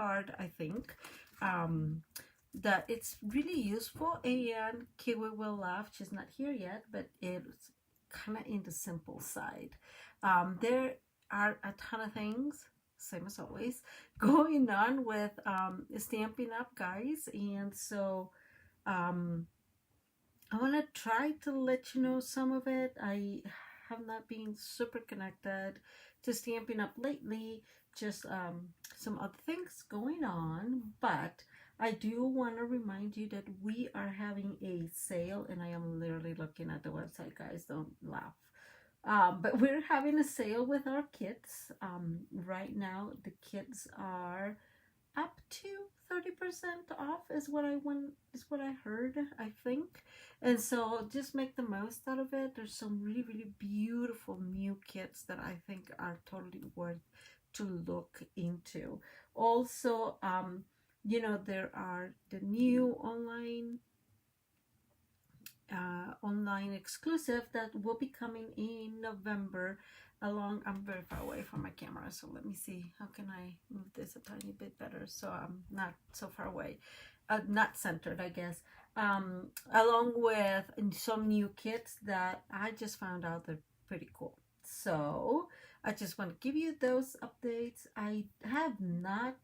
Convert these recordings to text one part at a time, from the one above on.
card, I think, that it's really useful. And Kiwi will laugh, she's not here yet, but it's kind of in the simple side. There are a ton of things, same as always, going on with Stampin'Up, guys. And so I want to try to let you know some of it. I have not been super connected to Stampin'Up lately, just some other things going on, but I do want to remind you that we are having a sale, and I am literally looking at the website, guys, don't laugh. But we're having a sale with our kits. Right now the kits are up to 30% off is what I heard, I think. And so just make the most out of it. There's some really beautiful new kits that I think are totally worth to look into. Also, you know, there are the new online exclusive that will be coming in November along. I'm very far away from my camera, so let me see, how can I move this a tiny bit better so I'm not so far away, not centered, I guess. Along with some new kits that I just found out they're pretty cool. So I just want to give you those updates. I have not.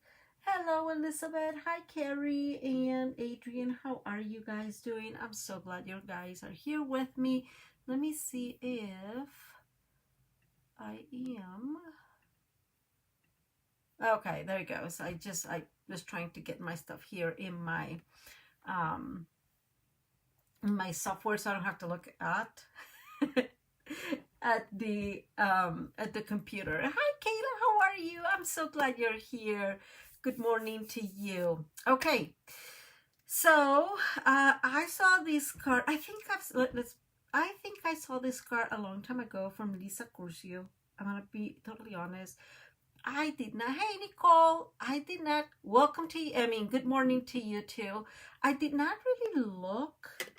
Hello, Elizabeth. Hi, Carrie and Adrian. How are you guys doing? I'm so glad you guys are here with me. Let me see if I am. Okay, there it goes. I was trying to get my stuff here in my software, so I don't have to look at at the computer. Hi, Kayla. How are you? I'm so glad you're here. Good morning to you. Okay, so I saw this card. I think I saw this card a long time ago from Lisa Curcio. I'm gonna be totally honest. I did not. Hey, Nicole. I did not. Welcome to you. I mean, good morning to you too. I did not really look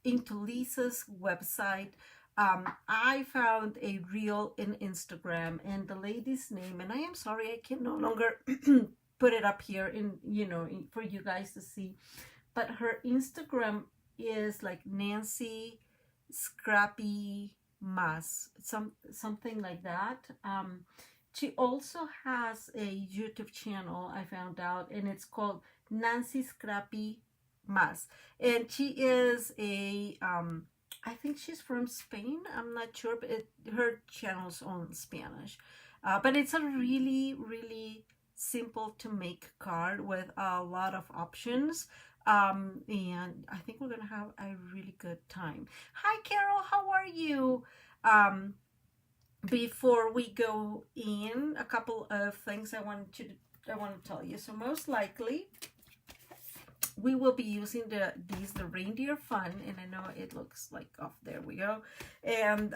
into Lisa's website. I found a reel in Instagram, and the lady's name, and I am sorry I can no longer put it up here in, you know, for you guys to see, but her Instagram is like Nancy Scrappy Mas, something like that. She also has a YouTube channel, I found out, and it's called Nancy Scrappy Mas, and she is a I think she's from Spain. I'm not sure, but her channel's on Spanish. But it's a really simple to make card with a lot of options. And I think we're going to have a really good time. Hi, Carol. How are you? Before we go in, a couple of things I want to tell you. So most likely, we will be using the reindeer fun, and I know it looks like off. There we go. And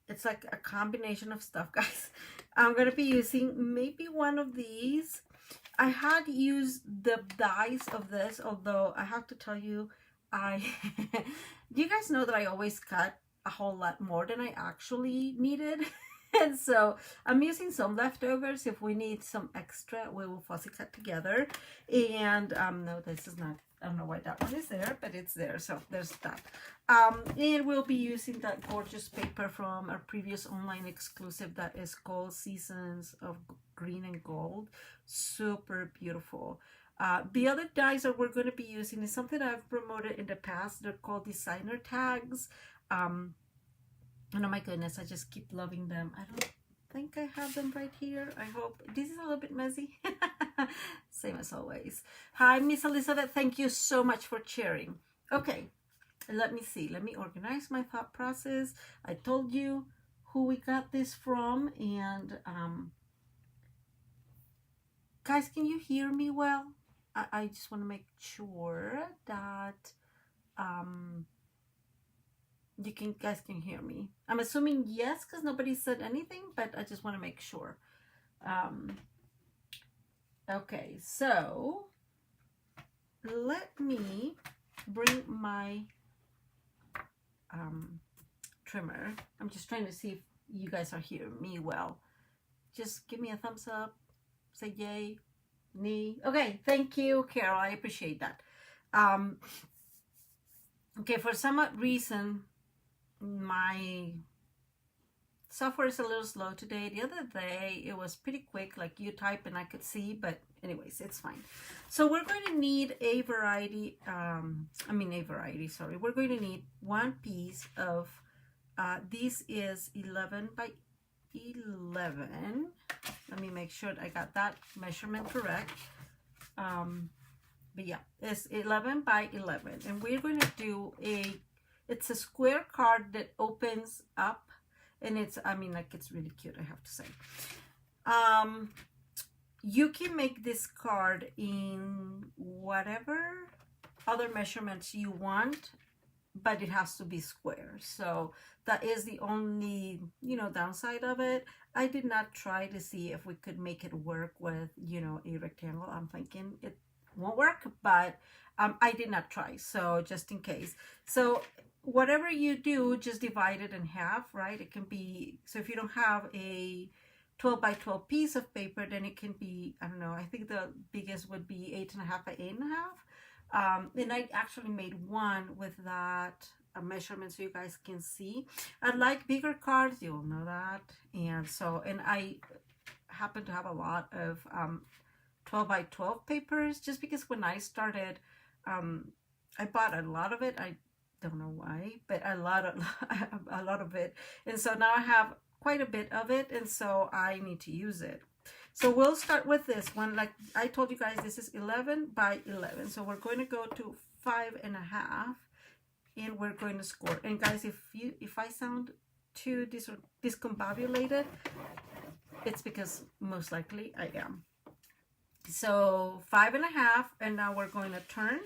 it's like a combination of stuff, guys. I'm gonna be using maybe one of these. I had used the dies of this, although I have to tell you, you guys know that I always cut a whole lot more than I actually needed. And so I'm using some leftovers. If we need some extra, we will fussy cut together. And no, this is not, I don't know why that one is there, but it's there. So there's that. And we'll be using that gorgeous paper from our previous online exclusive that is called Seasons of Green and Gold. Super beautiful. The other dies that we're going to be using is something I've promoted in the past. They're called designer tags. And oh my goodness, I just keep loving them. I don't think I have them right here. I hope. This is a little bit messy. Same as always. Hi, Miss Elizabeth. Thank you so much for sharing. Okay, let me see. Let me organize my thought process. I told you who we got this from. And guys, can you hear me well? I just want to make sure that you guys can hear me. I'm assuming yes, because nobody said anything, but I just want to make sure. Okay, so let me bring my trimmer. I'm just trying to see if you guys are hearing me well. Just give me a thumbs up Say yay, knee. Okay, thank you, Carol. I appreciate that. Um, okay, for some reason, my software is a little slow today. The other day, it was pretty quick, like you type and I could see, but anyways, it's fine. So we're going to need a variety, sorry. We're going to need one piece of, this is 11 by 11. Let me make sure I got that measurement correct. But yeah, it's 11 by 11. And we're going to do it's a square card that opens up. And it's, it's really cute, I have to say. You can make this card in whatever other measurements you want, but it has to be square. So that is the only, downside of it. I did not try to see if we could make it work with, a rectangle. I'm thinking it won't work, but I did not try, so just in case. So whatever you do, just divide it in half, right? It can be, so if you don't have a 12 by 12 piece of paper, then it can be, I don't know, I think the biggest would be 8.5 by 8.5. And I actually made one with that measurement so you guys can see. I like bigger cards, you all know that. And so, and I happen to have a lot of 12 by 12 papers, just because when I started, I bought a lot of it. I don't know why, but a lot of it. And so now I have quite a bit of it, and so I need to use it. So we'll start with this one. Like I told you guys, this is 11 by 11. So we're going to go to 5.5, and we're going to score. And guys, if I sound too discombobulated, it's because most likely I am. So 5.5, and now we're going to turn.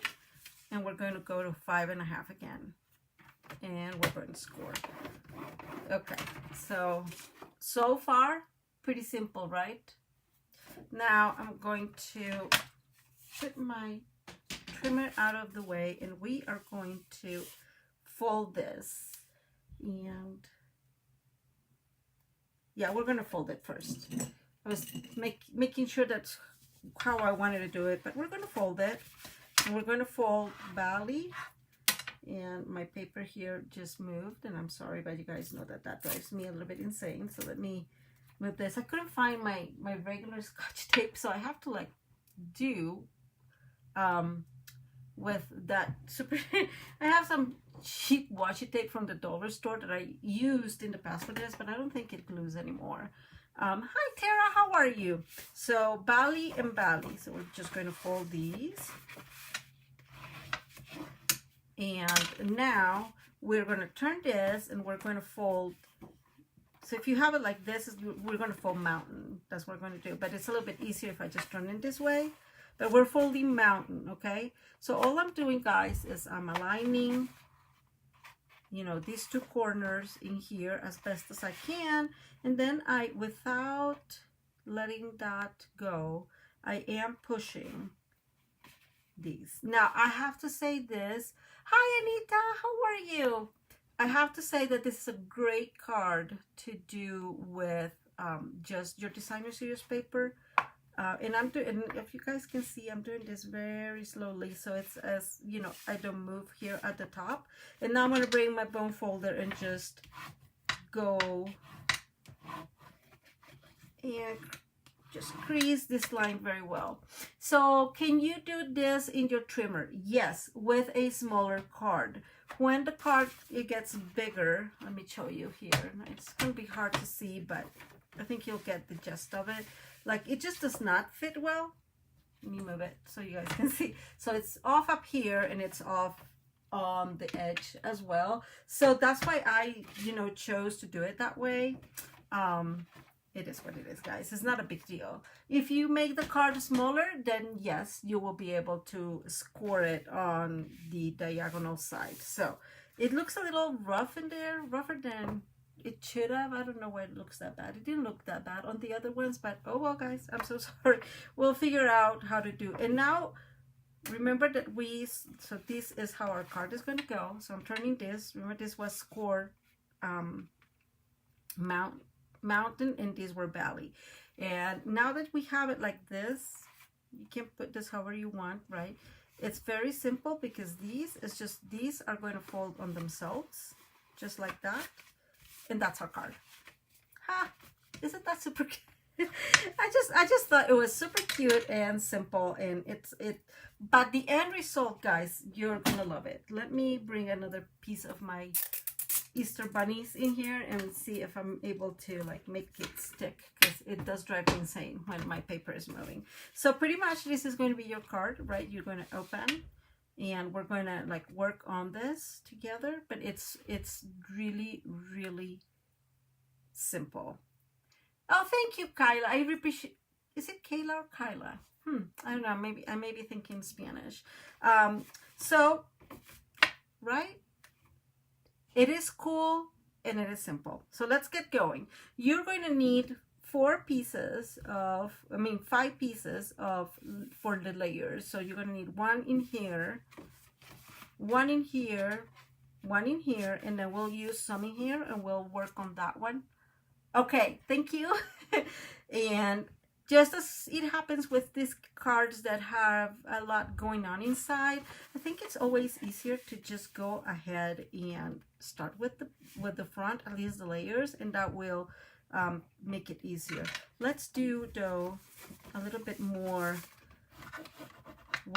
And we're going to go to 5.5 again. And we're going to score. Okay, so far, pretty simple, right? Now I'm going to put my trimmer out of the way, and we are going to fold this. And yeah, we're going to fold it first. I was making sure that's how I wanted to do it, but we're going to fold it. And we're going to fold Bali, and my paper here just moved, and I'm sorry, but you guys know that drives me a little bit insane. So let me move this. I couldn't find my regular Scotch tape, so I have to like do with that super. I have some cheap washi tape from the dollar store that I used in the past for this, but I don't think it glues anymore. Hi Tara, how are you? So Bali and Bali. So we're just going to fold these. And now we're going to turn this, and we're going to fold. So if you have it like this, we're going to fold mountain. That's what we're going to do. But it's a little bit easier if I just turn it this way. But we're folding mountain, okay? So all I'm doing, guys, is I'm aligning, these two corners in here as best as I can. And then without letting that go, I am pushing these. Now, I have to say this. Hi, Anita. How are you? I have to say that this is a great card to do with just your designer series paper. And I'm doing, and if you guys can see, I'm doing this very slowly, so it's as I don't move here at the top. And now I'm going to bring my bone folder and just go and just crease this line very well. So can you do this in your trimmer? Yes, with a smaller card. When the card it gets bigger, let me show you here. It's going to be hard to see, but I think you'll get the gist of it. Like it just does not fit well. Let me move it so you guys can see. So it's off up here, and it's off on the edge as well. So that's why I chose to do it that way. It is what it is, guys. It's not a big deal. If you make the card smaller, then yes, you will be able to score it on the diagonal side. So it looks a little rough in there, rougher than it should have. I don't know why it looks that bad. It didn't look that bad on the other ones, but oh well, guys, I'm so sorry. We'll figure out how to do. And now remember that so this is how our card is going to go. So I'm turning this. Remember, this was scored mountain, and these were Bali. And now that we have it like this, you can put this however you want, right? It's very simple because these are going to fold on themselves, just like that. And that's our card. Ha! Isn't that super cute? I just thought it was super cute and simple, and but the end result, guys, you're gonna love it. Let me bring another piece of my Easter bunnies in here and see if I'm able to like make it stick, because it does drive me insane when my paper is moving. So pretty much this is going to be your card, right? You're going to open and we're going to like work on this together, but it's really, really simple. Oh, thank you, Kyla. I appreciate. Is it Kayla or Kyla? I don't know. Maybe I may be thinking Spanish. So, right? It is cool and it is simple. So let's get going. You're going to need 5 pieces for the layers. So you're going to need 1 in here, 1 in here, 1 in here, and then we'll use some in here and we'll work on that one. Okay, thank you. And just as it happens with these cards that have a lot going on inside, I think it's always easier to just go ahead and start with the front, at least the layers, and that will make it easier. Let's do, though, a little bit more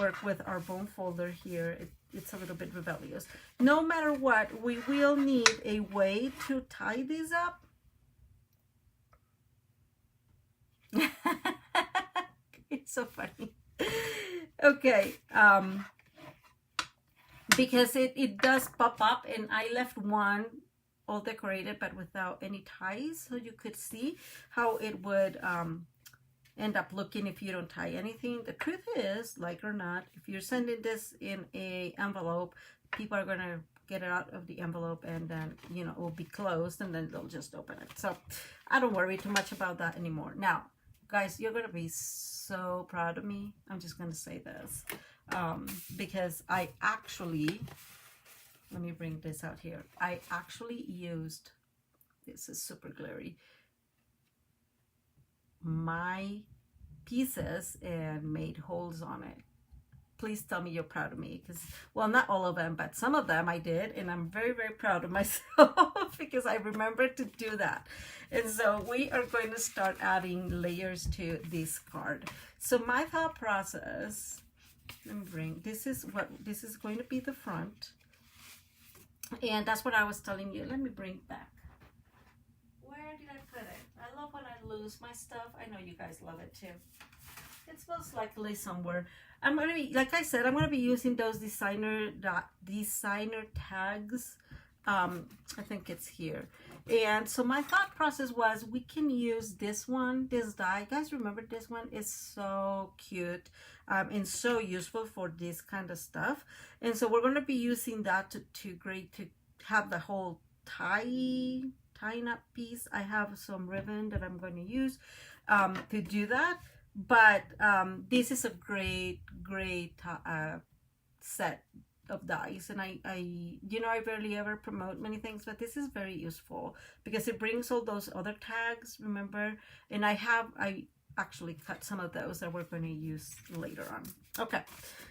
work with our bone folder here. It's a little bit rebellious. No matter what, we will need a way to tie these up. It's so funny. Okay, because it does pop up, and I left one all decorated but without any ties, so you could see how it would end up looking if you don't tie anything. The truth is, like or not, if you're sending this in a envelope, people are gonna get it out of the envelope, and then, you know, it will be closed, and then they'll just open it. So I don't worry too much about that anymore. Now, guys, you're gonna be so proud of me. I'm just gonna say this because I actually, let me bring this out here. I actually used, this is super glary, my pieces and made holes on it. Please tell me you're proud of me, because, well, not all of them, but some of them I did, and I'm very, very proud of myself because I remembered to do that. And so we are going to start adding layers to this card. So my thought process, let me bring, this is going to be the front, and that's what I was telling you. Let me bring back. Where did I put it? I love when I lose my stuff. I know you guys love it too. It's most likely somewhere. I'm going to be, like I said, I'm going to be using those designer tags. I think it's here. And so my thought process was, we can use this one, this die. You guys remember this one? It's so cute and so useful for this kind of stuff. And so we're going to be using that to have the whole tying up piece. I have some ribbon that I'm going to use to do that. But this is a great set of dies, and I you know, I barely ever promote many things, but this is very useful because it brings all those other tags, remember? And I actually cut some of those that we're going to use later on. Okay,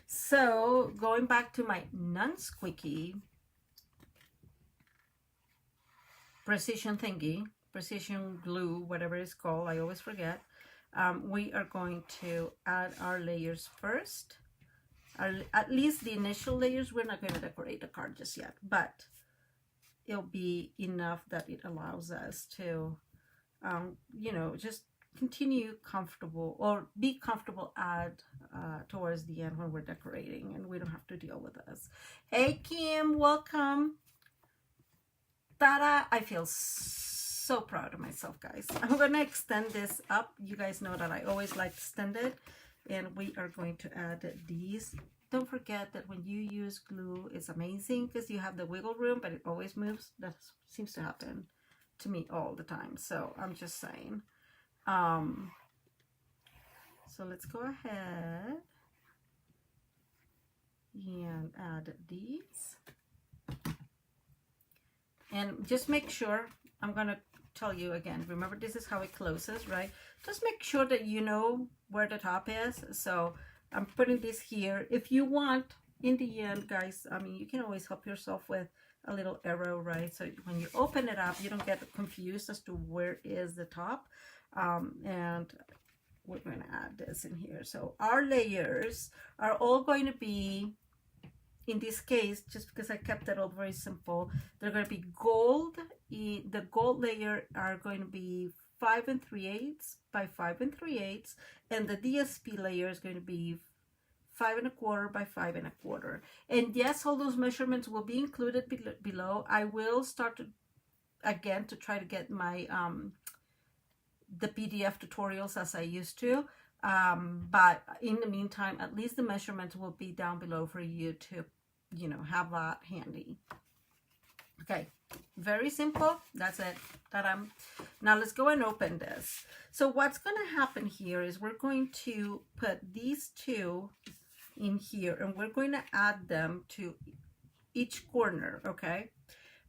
so going back to my non-squeaky precision thingy, precision glue, whatever it's called, I always forget. We are going to add our layers first. At least the initial layers. We're not going to decorate the card just yet, but it'll be enough that it allows us to, you know, just continue comfortable, or be comfortable towards the end when we're decorating, and we don't have to deal with this. Hey, Kim, welcome. Ta-da! I feel so proud of myself, guys. I'm going to extend this up. You guys know that I always like to extend it. And we are going to add these. Don't forget that when you use glue, it's amazing because you have the wiggle room, but it always moves. That seems to happen to me all the time. So I'm just saying. So let's go ahead and add these. And just make sure, I'm going to tell you again, remember this is how it closes, right? just make sure that you know where the top is. So I'm putting this here. If you want, in the end, guys, I mean, you can always help yourself with a little arrow, right? So when you open it up, you don't get confused as to where is the top. And we're going to add this in here. So our layers are all going to be, in this case, just because I kept it all very simple, they're going to be gold. The gold layer are going to be 5 3/8 by 5 3/8, and the DSP layer is going to be 5 1/4 by 5 1/4. And yes, all those measurements will be included below. I will start to, again, to try to get my the PDF tutorials as I used to, but in the meantime, at least the measurements will be down below for you to, you know, have that handy. Okay, very simple. That's it. Ta-da. Now let's go and open this. So what's going to happen here is we're going to put these two in here, and we're going to add them to each corner, okay?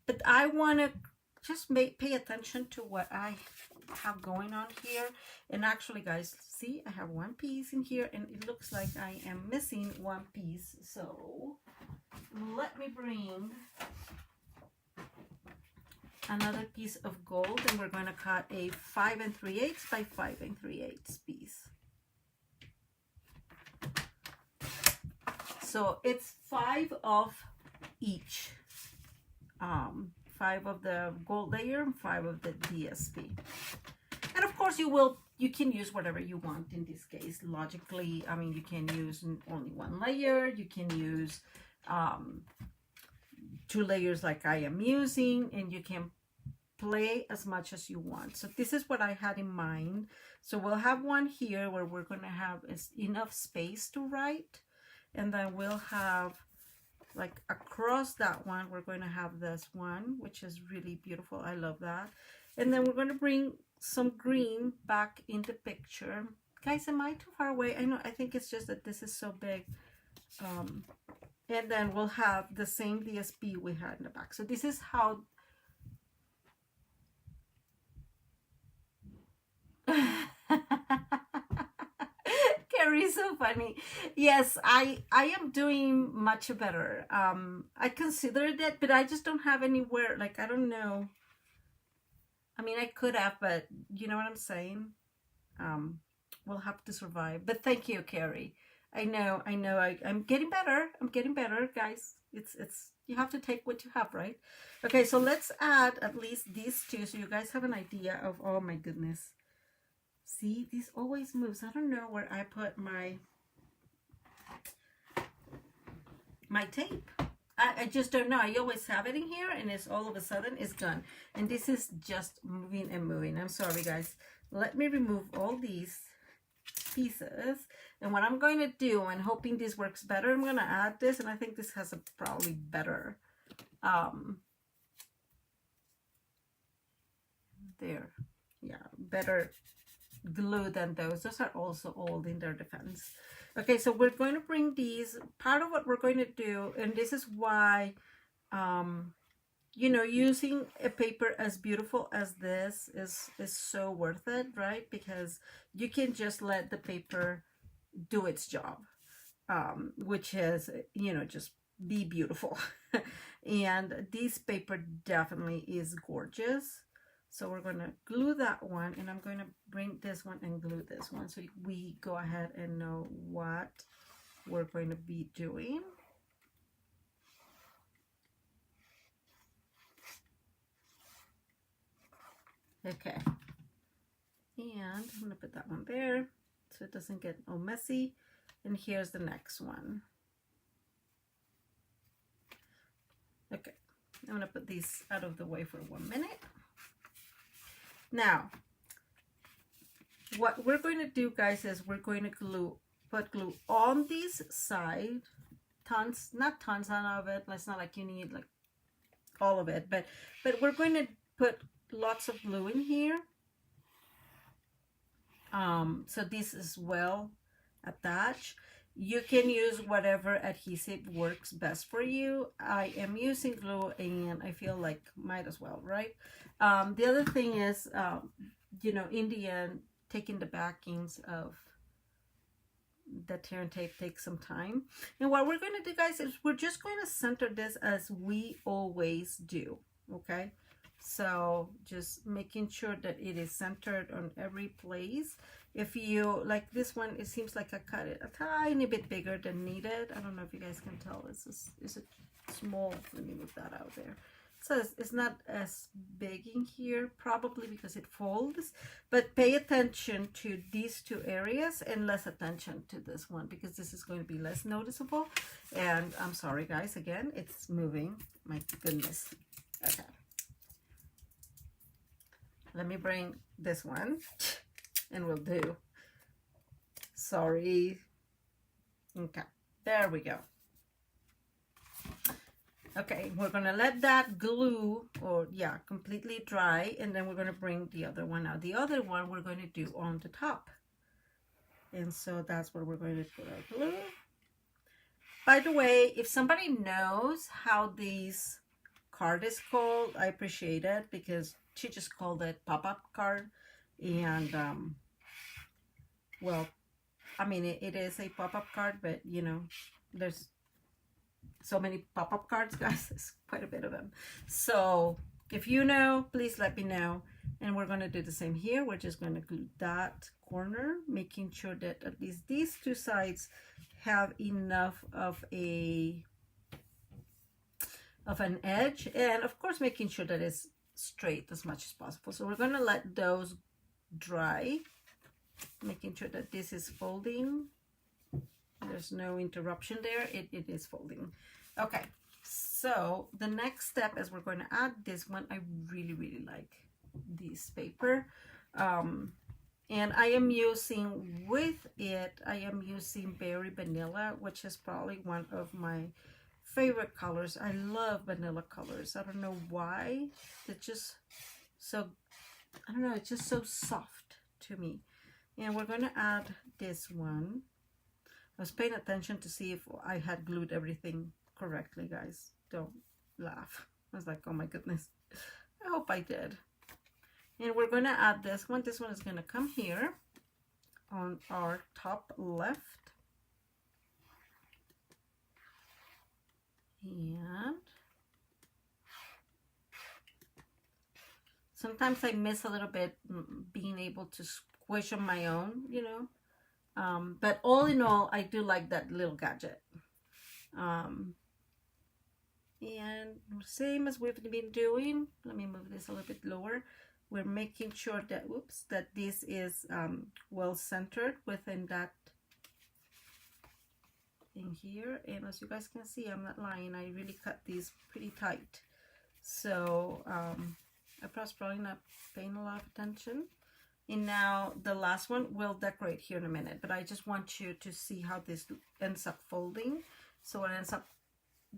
But I want to just pay attention to what I have going on here. And actually, guys, see, I have one piece in here, and it looks like I am missing one piece. So let me bring another piece of gold, and we're going to cut a 5 3/8 by 5 3/8 piece. So it's 5 of each. 5 of the gold layer and 5 of the DSP. And of course you can use whatever you want in this case. Logically, I mean, you can use only one layer. You can use 2 layers like I am using, and you can play as much as you want. So this is what I had in mind. So we'll have one here where we're going to have enough space to write, and then we'll have, like, across that one, we're going to have this one, which is really beautiful. I love that. And then we're going to bring some green back in the picture. Guys, am I too far away? I know, I think it's just that this is so big. And then we'll have the same DSP we had in the back. So this is how... Carrie's so funny. Yes, I am doing much better. I considered it, but I just don't have anywhere. Like, I don't know. I mean, I could have, but you know what I'm saying? We'll have to survive. But thank you, Carrie. I know. I'm getting better. I'm getting better, guys. It's you have to take what you have, right? Okay, so let's add at least these two so you guys have an idea of, oh my goodness. See, this always moves. I don't know where I put my tape. I just don't know. I always have it in here, and it's all of a sudden it's gone. And this is just moving and moving. I'm sorry, guys. Let me remove all these pieces. And what I'm going to do, and hoping this works better, I'm going to add this, and I think this has a probably better there. Yeah, better glue than those. Those are also old in their defense. Okay, so we're going to bring these. Part of what we're going to do, and this is why you know, using a paper as beautiful as this is so worth it, right? Because you can just let the paper do its job, which is, you know, just be beautiful. And this paper definitely is gorgeous. So we're going to glue that one, and I'm going to bring this one and glue this one so we go ahead and know what we're going to be doing. Okay. And I'm going to put that one there so it doesn't get all messy. And here's the next one. Okay. I'm going to put these out of the way for 1 minute. Now, what we're going to do, guys, is we're going to put glue on this side. Not tons of it. It's not like you need like all of it, but we're going to put lots of glue in here. So this is well attached. You can use whatever adhesive works best for you. I am using glue, and I feel like might as well, right? The other thing is, you know, in the end, taking the backings of the tear and tape takes some time. And what we're going to do, guys, is we're just going to center this as we always do. Okay, so just making sure that it is centered on every place. If you like this one, it seems like I cut it a tiny bit bigger than needed. I don't know if you guys can tell. It's a small. Let me move that out there. So it's not as big in here, probably because it folds, but pay attention to these two areas and less attention to this one, because this is going to be less noticeable. And I'm sorry, guys, again, it's moving. My goodness. Okay. Let me bring this one and we'll do. Sorry. Okay, there we go. Okay, we're gonna let that glue, or yeah, completely dry, and then we're gonna bring the other one out. The other one we're going to do on the top, and so that's where we're going to put our glue. By the way, if somebody knows how this card is called, I appreciate it, because she just called it pop-up card, and well, I mean, it is a pop-up card, but you know, there's so many pop-up cards, guys. There's quite a bit of them. So if you know, please let me know. And we're going to do the same here. We're just going to glue that corner, making sure that at least these two sides have enough of an edge, and of course making sure that it's straight as much as possible. So we're going to let those dry, making sure that this is folding. There's no interruption there. It is folding. Okay, so the next step is we're going to add this one. I really like this paper, and I am using with it, I am using Berry Vanilla, which is probably one of my favorite colors. I love vanilla colors. I don't know why. It's just so, I don't know, it's just so soft to me. And we're going to add this one. I was paying attention to see if I had glued everything correctly, guys. Don't laugh. I was like, oh my goodness. I hope I did. And we're going to add this one. This one is going to come here on our top left. And sometimes I miss a little bit being able to squish on my own, you know. But all in all, I do like that little gadget. And same as we've been doing, let me move this a little bit lower. We're making sure that, oops, that this is well centered within that thing here. And as you guys can see, I'm not lying, I really cut these pretty tight. So I was probably not paying a lot of attention. And now the last one we'll decorate here in a minute, but I just want you to see how this ends up folding. So what ends up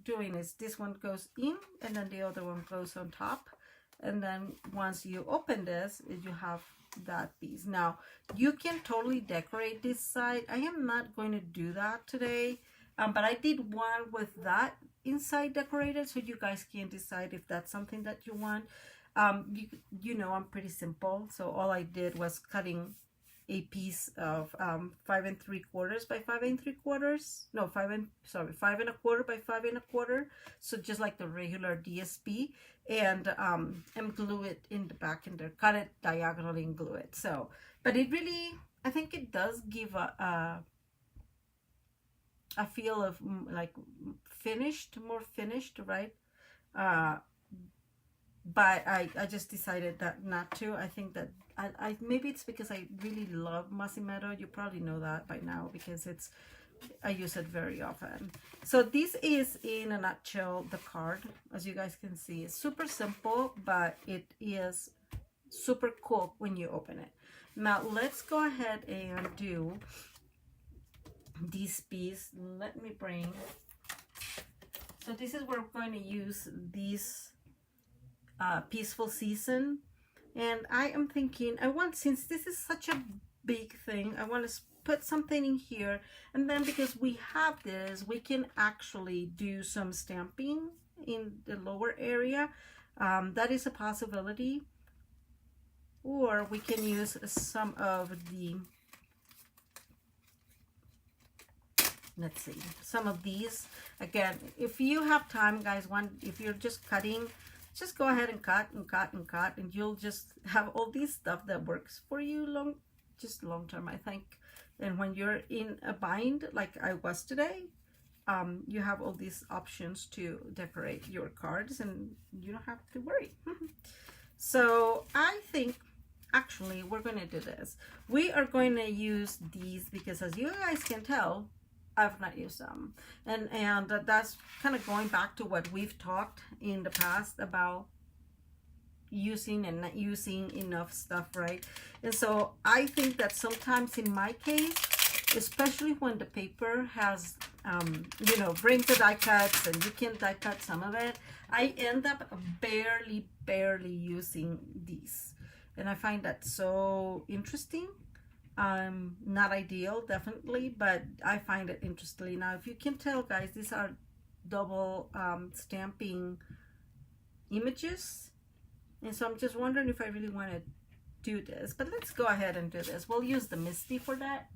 doing is this one goes in and then the other one goes on top. And then once you open this, you have that piece. Now you can totally decorate this side. I am not going to do that today, but I did one with that inside decorated, so you guys can decide if that's something that you want. You know, I'm pretty simple, so all I did was cutting a piece of 5 3/4 by 5 3/4. No, 5 1/4 by 5 1/4. So just like the regular DSP, and glue it in the back and there, cut it diagonally and glue it. So, but it really, I think it does give a feel of like finished, more finished, right? But I just decided that not to. I think that I maybe it's because I really love Mossy Meadow. You probably know that by now because I use it very often. So this is in a nutshell the card. As you guys can see, it's super simple, but it is super cool when you open it. Now let's go ahead and do this piece. Let me bring, so this is where we're going to use this Peaceful Season, and I am thinking since this is such a big thing, I want to put something in here, and then because we have this, we can actually do some stamping in the lower area. That is a possibility. or we can use some of the, let's see, some of these. Again, if you have time, guys, if you're just cutting, just go ahead and cut and cut and cut, and you'll just have all these stuff that works for you long term, I think. And when you're in a bind like I was today, you have all these options to decorate your cards and you don't have to worry. So I think actually we're going to do this. We are going to use these because, as you guys can tell, I've not used them, and that's kind of going back to what we've talked in the past about using and not using enough stuff, right? And so I think that sometimes in my case, especially when the paper has you know, brings the die cuts and you can die cut some of it, I end up barely using these, and I find that so interesting. Not ideal, definitely, but I find it interesting. Now, if you can tell, guys, these are double stamping images, and so I'm just wondering if I really want to do this, but let's go ahead and do this. We'll use the Misty for that.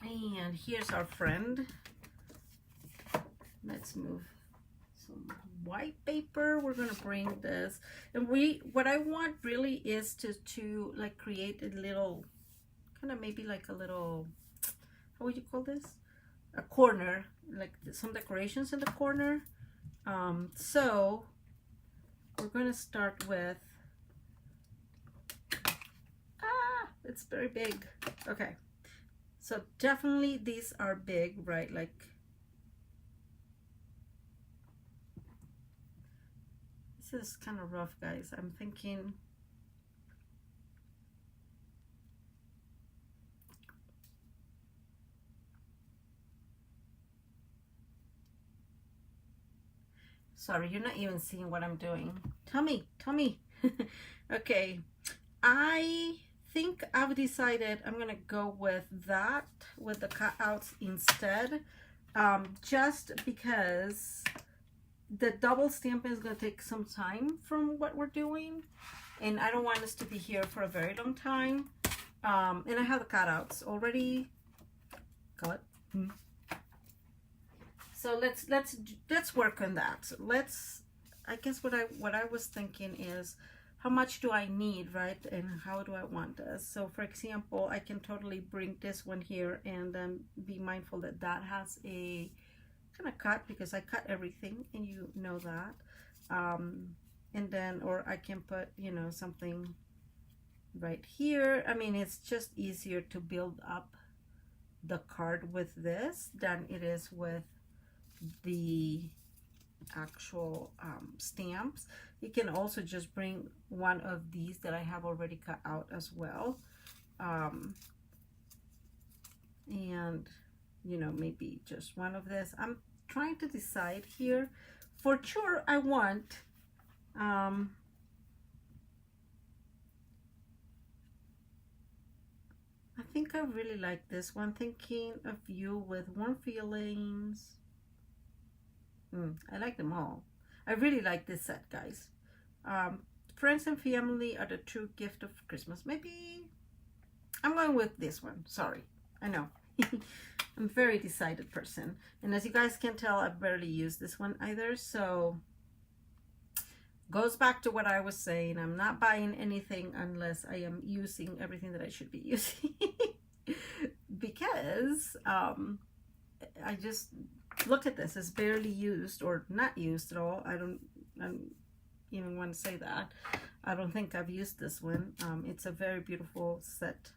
And here's our friend. Let's move some white paper. We're gonna bring this, and what I want really is to like create a little kind of, maybe like a little, how would you call this, a corner, like some decorations in the corner. So we're gonna start with, it's very big. Okay, so definitely these are big, right? Like, this is kind of rough, guys. I'm thinking, sorry, you're not even seeing what I'm doing. Tell me. Okay, I think I've decided I'm gonna go with that, with the cutouts instead, just because the double stamping is going to take some time from what we're doing, and I don't want us to be here for a very long time. And I have the cutouts already cut. So let's work on that. So I guess what I was thinking is, how much do I need, right? And how do I want this? So for example, I can totally bring this one here and then be mindful that that has a kind of cut, because I cut everything and you know that. And then, or I can put, you know, something right here. I mean, it's just easier to build up the card with this than it is with the actual stamps. You can also just bring one of these that I have already cut out as well, and you know, maybe just one of this. I'm trying to decide here. For sure I want I think I really like this one, Thinking of You with Warm Feelings. I like them all. I really like this set, guys. Friends and family are the true gift of Christmas. Maybe I'm going with this one. Sorry, I know. I'm a very decided person, and as you guys can tell, I've barely used this one either. So goes back to what I was saying. I'm not buying anything unless I am using everything that I should be using. Because I just look at this, it's barely used or not used at all. I don't even want to say that. I don't think I've used this one. It's a very beautiful set,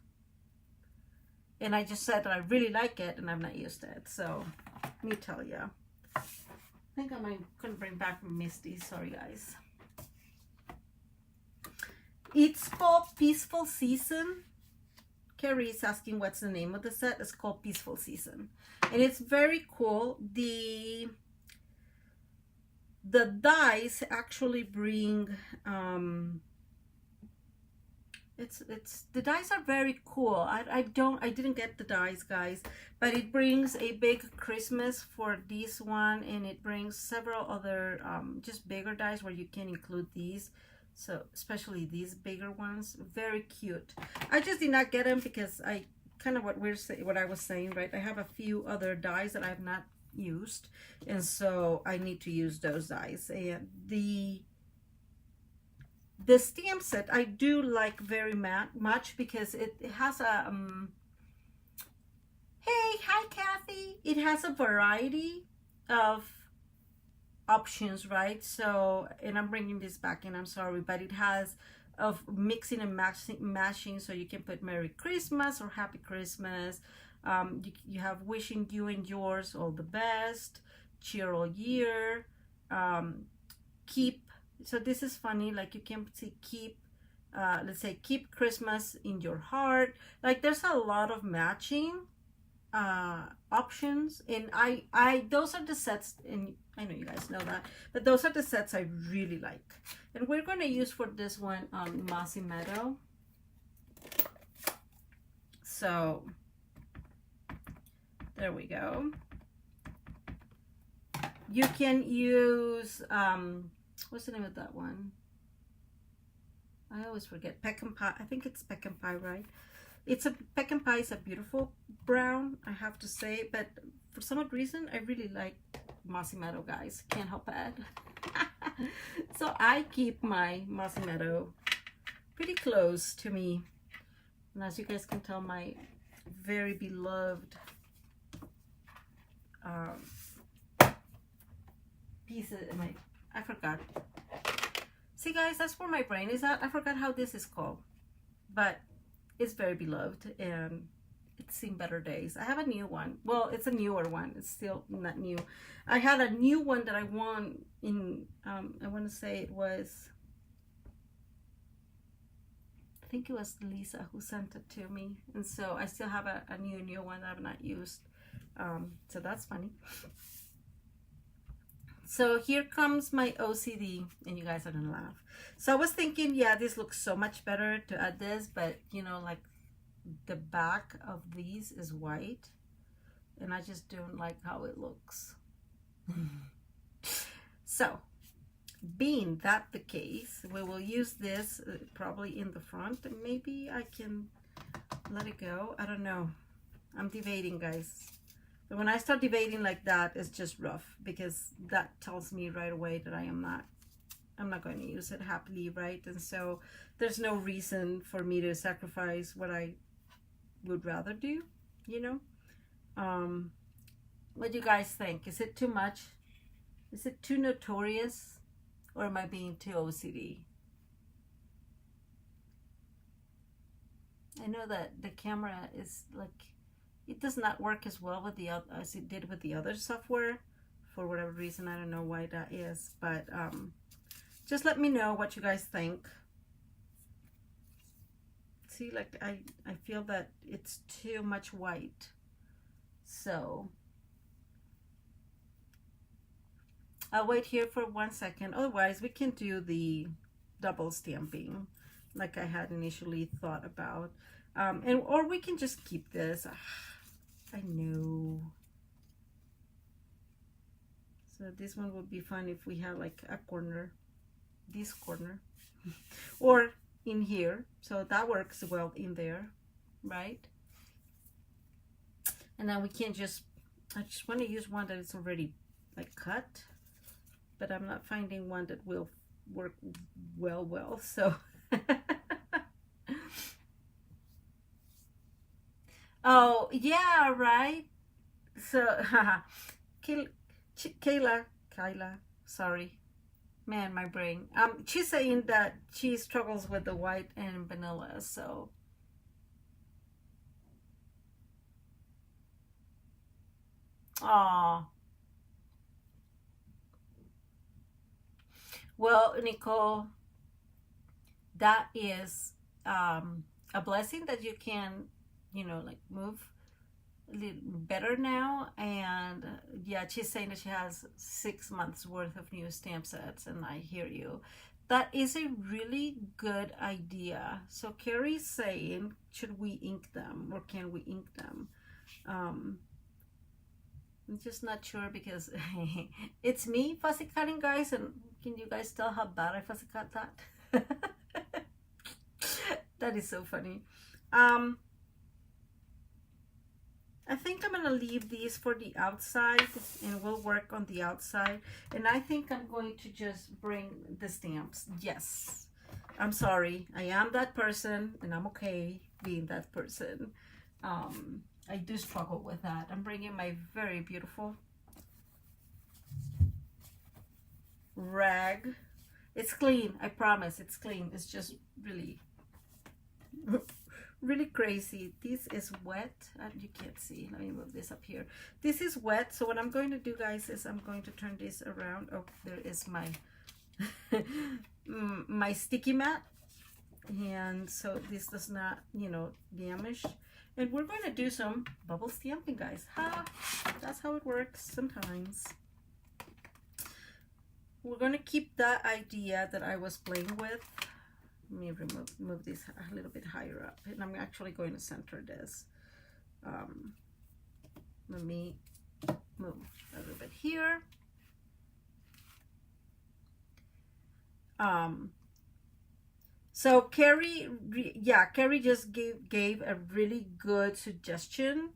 and I just said that I really like it and I've not used it. So let me tell you, I think I couldn't bring back Misty. Sorry, guys. It's called Peaceful Season. Carrie is asking what's the name of the set. It's called Peaceful Season, and it's very cool. The dies actually bring the dies are very cool. I didn't get the dies, guys, but it brings a big Christmas for this one, and it brings several other just bigger dies where you can include these. So especially these bigger ones, very cute. I just did not get them because I kind of what I was saying, right? I have a few other dies that I have not used, and so I need to use those dies. And the stamp set I do like very much because it has a hey, hi Kathy. It has a variety of options, right? So, and I'm bringing this back in, I'm sorry, but it has of mixing and mashing, so you can put Merry Christmas or Happy Christmas. You have wishing you and yours all the best, cheer all year, keep. So this is funny, like you can see keep, let's say keep Christmas in your heart. Like there's a lot of matching options, and I those are the sets, and I know you guys know that, but those are the sets I really like. And we're going to use for this one Mossy Meadow. So there we go. You can use what's the name of that one? I always forget. Pecan Pie. I think it's Pecan Pie, right? It's a Pecan Pie is a beautiful brown, I have to say, but for some odd reason I really like Mossy Meadow, guys. Can't help it. So I keep my Mossy Meadow pretty close to me, and as you guys can tell, my very beloved pieces. I forgot. See, guys, that's where my brain is at. I forgot how this is called, but it's very beloved and it's seen better days. I have a new one. Well, it's a newer one. It's still not new. I had a new one that I won in, I want to say it was, I think it was Lisa who sent it to me. And so I still have a new one that I've not used. So that's funny. So here comes my OCD, and you guys are gonna laugh. So I was thinking, yeah, this looks so much better to add this, but you know, like the back of these is white, and I just don't like how it looks. So, being that the case, we will use this probably in the front, and maybe I can let it go. I don't know. I'm debating, guys. But when I start debating like that, it's just rough, because that tells me right away that I'm not going to use it happily, right? And so there's no reason for me to sacrifice what I would rather do, you know? What do you guys think? Is it too much? Is it too notorious? Or am I being too OCD? I know that the camera is like, it does not work as well with the as it did with the other software for whatever reason. I don't know why that is, but just let me know what you guys think. See, like I feel that it's too much white, so I'll wait here for 1 second. Otherwise, we can do the double stamping like I had initially thought about, or we can just keep this. I know. So this one would be fun if we had like a corner, this corner, or in here. So that works well in there, right? And then we can just, I just want to use one that is already like cut, but I'm not finding one that will work well. So oh, yeah, right. So, Kayla, sorry. Man, my brain. She's saying that she struggles with the white and vanilla, so. Aw. Well, Nicole, that is a blessing that you can, you know, like move a little better now. And yeah, she's saying that she has 6 months worth of new stamp sets, and I hear you. That is a really good idea. So Carrie's saying, should we ink them, or can we ink them? I'm just not sure, because it's me fussy cutting, guys, and can you guys tell how bad I fussy cut that? That is so funny. I think I'm gonna leave these for the outside and we'll work on the outside. And I think I'm going to just bring the stamps. Yes, I'm sorry. I am that person and I'm okay being that person. I do struggle with that. I'm bringing my very beautiful rag. It's clean, I promise. It's clean. It's just really really crazy. This is wet. You can't see. Let me move this up here. This is wet. So what I'm going to do, guys, is I'm going to turn this around. Oh, there is my my sticky mat, and so this does not, you know, damage. And we're going to do some bubble stamping, guys. That's how it works sometimes. We're going to keep that idea that I was playing with. Let me move this a little bit higher up, and I'm actually going to center this. Let me move a little bit here. So Carrie just gave a really good suggestion,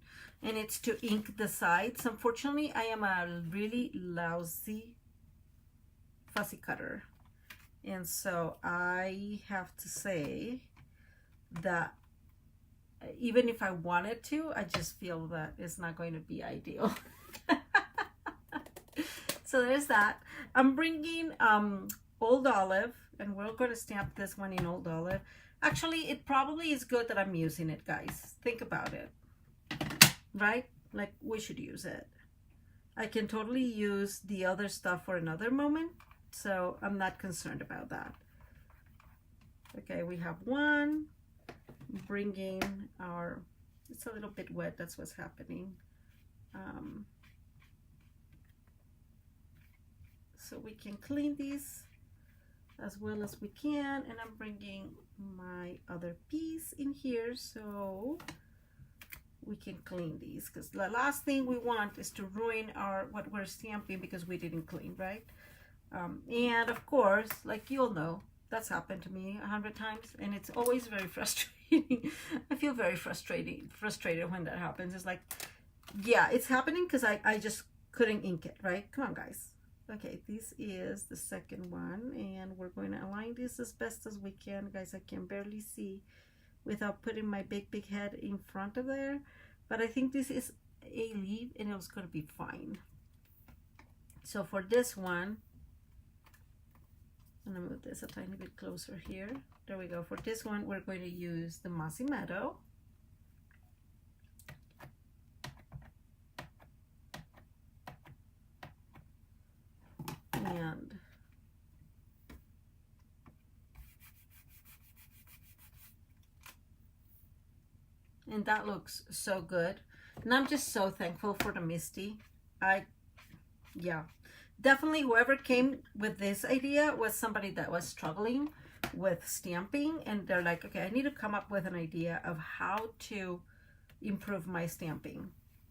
and it's to ink the sides. Unfortunately, I am a really lousy fussy cutter, and so I have to say that even if I wanted to, I just feel that it's not going to be ideal. So there's that. I'm bringing Old Olive, and we're going to stamp this one in Old Olive. Actually, it probably is good that I'm using it, guys. Think about it, right? Like, we should use it. I can totally use the other stuff for another moment, so I'm not concerned about that. Okay, we have one. Bringing our, it's a little bit wet, that's what's happening. So we can clean these as well as we can, and I'm bringing my other piece in here so we can clean these, because the last thing we want is to ruin our what we're stamping because we didn't clean, right? And of course, like you'll know, that's happened to me 100 times, and it's always very frustrating. I feel very frustrated when that happens. It's like, yeah, it's happening because I just couldn't ink it, right? Come on, guys. Okay, this is the second one, and we're going to align this as best as we can. Guys, I can barely see without putting my big head in front of there, but I think this is a leaf and it was going to be fine. So for this one, I'm going to move this a tiny bit closer here. There we go. For this one, we're going to use the Mossy Meadow. And that looks so good. And I'm just so thankful for the Misty. Yeah, definitely whoever came with this idea was somebody that was struggling with stamping, and they're like, okay, I need to come up with an idea of how to improve my stamping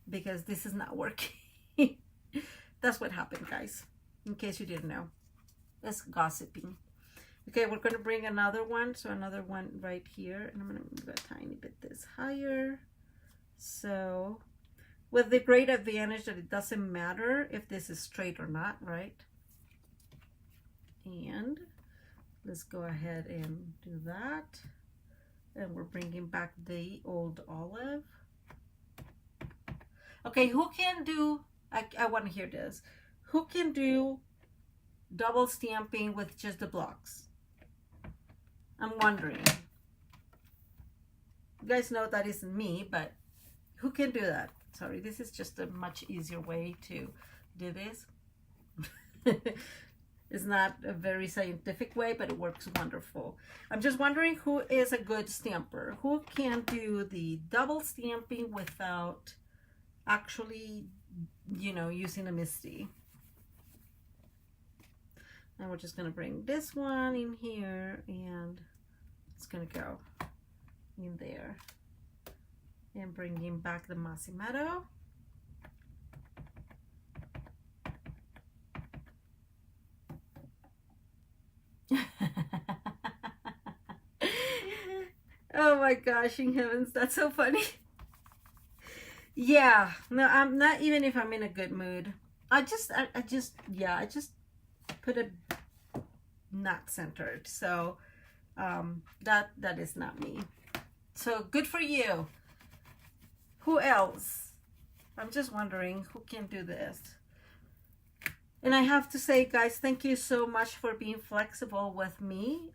because this is not working. That's what happened, guys, in case you didn't know. That's gossiping. Okay, we're going to bring another one. So another one right here, and I'm going to move a tiny bit this higher. So with the great advantage that it doesn't matter if this is straight or not, right? And let's go ahead and do that. And we're bringing back the Old Olive. Okay, who can do, I want to hear this. Who can do double stamping with just the blocks? I'm wondering. You guys know that isn't me, but who can do that? Sorry, this is just a much easier way to do this. It's not a very scientific way, but it works wonderful. I'm just wondering who is a good stamper. Who can do the double stamping without actually, you know, using a Misty. And we're just going to bring this one in here, and it's going to go in there. And bringing back the Mossy Meadow. Oh my gosh, in heavens, that's so funny. Yeah, no, I'm not, even if I'm in a good mood. I just put it not centered. So that is not me. So good for you. Who else? I'm just wondering who can do this. And I have to say, guys, thank you so much for being flexible with me,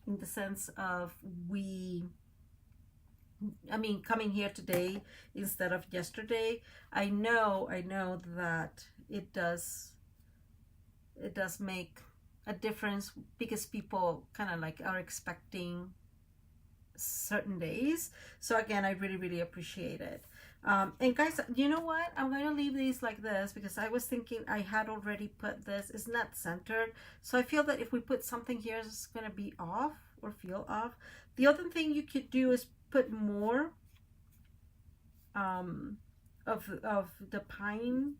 in the sense of coming here today instead of yesterday. I know that it does make a difference because people kind of like are expecting certain days. So again, I really, really appreciate it. And guys, you know what? I'm going to leave these like this because I was thinking I had already put this. It's not centered. So I feel that if we put something here, it's going to be off or feel off. The other thing you could do is put more of the pine,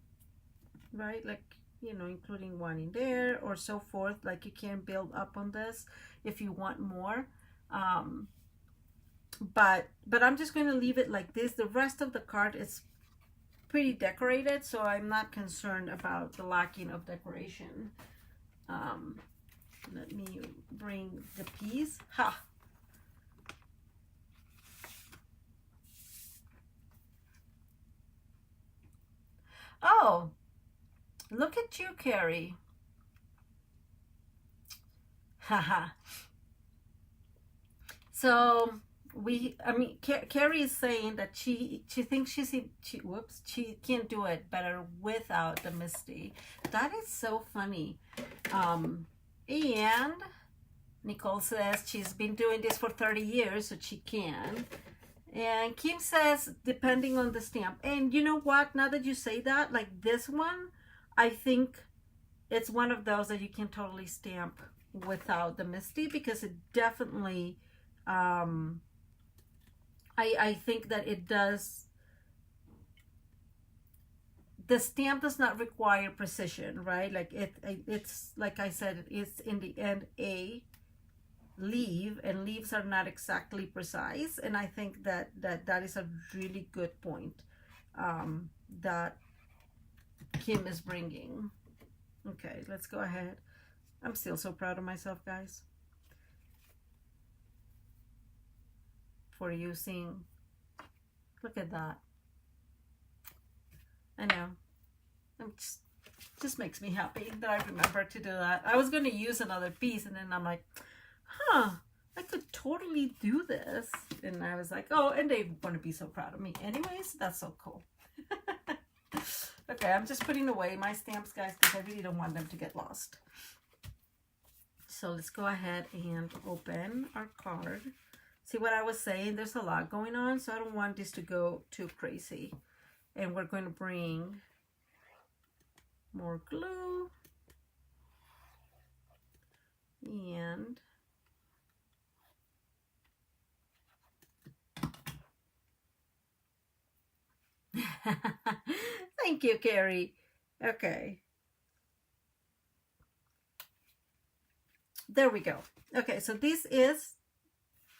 right? Like, you know, including one in there or so forth. Like, you can build up on this if you want more. But I'm just going to leave it like this. The rest of the card is pretty decorated, so I'm not concerned about the lacking of decoration. Let me bring the piece. Ha! Oh, look at you, Carrie. Haha. So Carrie is saying that she thinks she can't do it better without the Misty. That is so funny. And Nicole says she's been doing this for 30 years, so she can. And Kim says, depending on the stamp. And you know what? Now that you say that, like this one, I think it's one of those that you can totally stamp without the Misty because it definitely, I think that it does. The stamp does not require precision, right? Like it's like I said, it's in the end a leaf, and leaves are not exactly precise. And I think that is a really good point that Kim is bringing. Okay, let's go ahead. I'm still so proud of myself, guys, for using. Look at that. I know. I'm just makes me happy that I remember to do that. I was going to use another piece, and then I'm like, huh, I could totally do this. And I was like, oh, and they want to be so proud of me. Anyways, that's so cool. Okay, I'm just putting away my stamps, guys, because I really don't want them to get lost. So let's go ahead and open our card. See what I was saying? There's a lot going on, so I don't want this to go too crazy. And we're going to bring more glue. And thank you, Carrie. Okay. There we go. Okay, so this is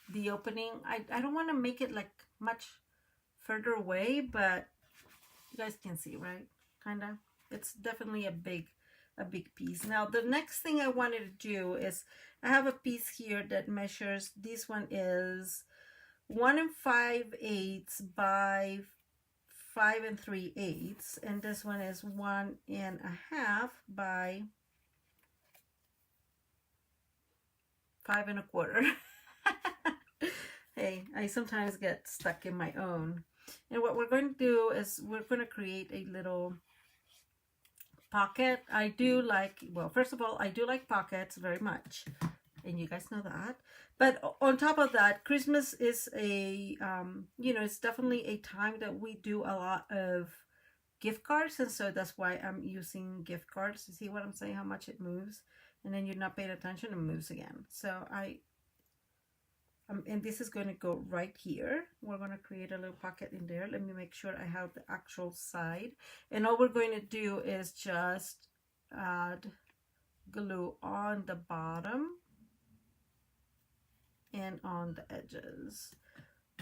the opening. I don't want to make it like much further away, but you guys can see, right? Kind of. It's definitely a big piece. Now, the next thing I wanted to do is I have a piece here that measures, this one is 1 5/8 by 5 3/8, and this one is 1 1/2 by 5 1/4. Hey, I sometimes get stuck in my own. And what we're going to do is we're going to create a little pocket. I do like, well, first of all, I do like pockets very much, and you guys know that. But on top of that, Christmas is a, you know, it's definitely a time that we do a lot of gift cards, and so that's why I'm using gift cards. You see what I'm saying? How much it moves, and then you're not paying attention, it moves again. So and this is going to go right here. We're going to create a little pocket in there. Let me make sure I have the actual side. And all we're going to do is just add glue on the bottom. and on the edges.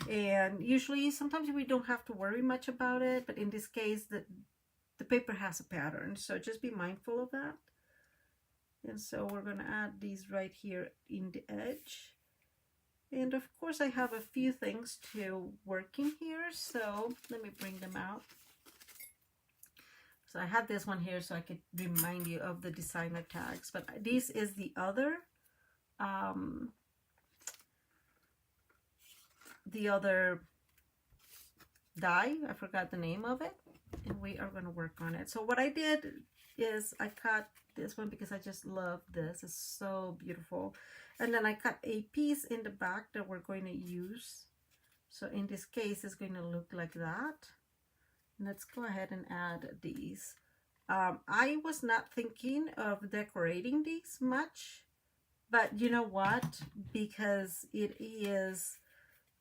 And usually sometimes we don't have to worry much about it, but in this case the paper has a pattern, so just be mindful of that. And so we're going to add these right here in the edge. And of course I have a few things to work in here, so let me bring them out. So I had this one here so I could remind you of the designer tags, but this is the other die. I forgot the name of it, and we are going to work on it. So what I did is I cut this one because I just love this. It's so beautiful. And then I cut a piece in the back that we're going to use. So in this case, it's going to look like that. Let's go ahead and add these. I was not thinking of decorating these much, but you know what? Because it is,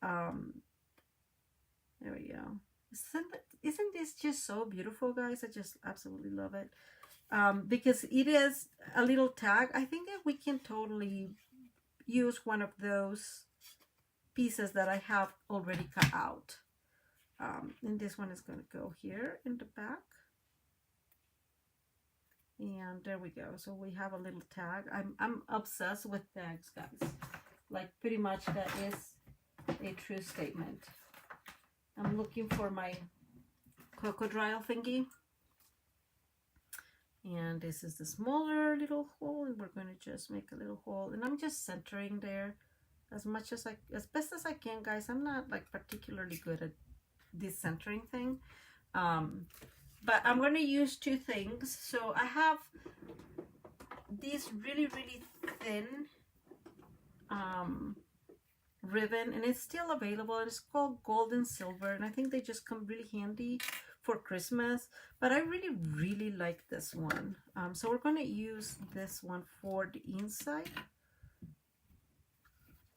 there we go. Isn't this just so beautiful, guys? I just absolutely love it. Because it is a little tag. I think that we can totally use one of those pieces that I have already cut out. And this one is going to go here in the back. And there we go. So we have a little tag. I'm obsessed with tags, guys. Like pretty much that is a true statement. I'm looking for my crocodile thingy. And this is the smaller little hole, and we're going to just make a little hole. And I'm just centering there as best as I can, guys. I'm not like particularly good at this centering thing. But I'm going to use two things. So I have this really, really thin ribbon, and it's still available. It's called gold and silver, and I think they just come really handy for Christmas, but I really, really like this one. So we're going to use this one for the inside.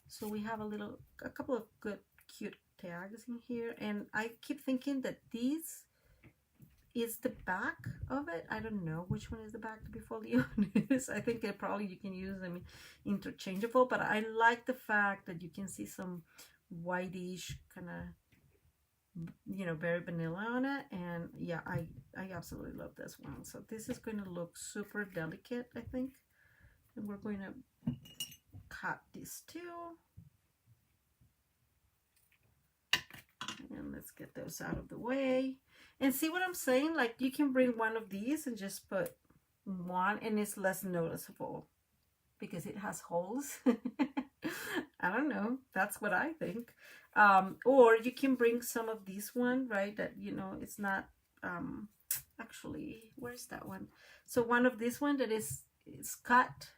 So we have a couple of good, cute tags in here, and I keep thinking that these is the back of it. I don't know which one is the back, to be fully honest. I think probably you can use them interchangeable, but I like the fact that you can see some whitish kind of, you know, very vanilla on it. And yeah, I absolutely love this one. So this is going to look super delicate, I think. And we're going to cut these two. And let's get those out of the way. And see what I'm saying? Like, you can bring one of these and just put one, and it's less noticeable because it has holes. I don't know. That's what I think. Or you can bring some of this one, right? That, you know, it's not, actually, where's that one? So one of this one that is cut,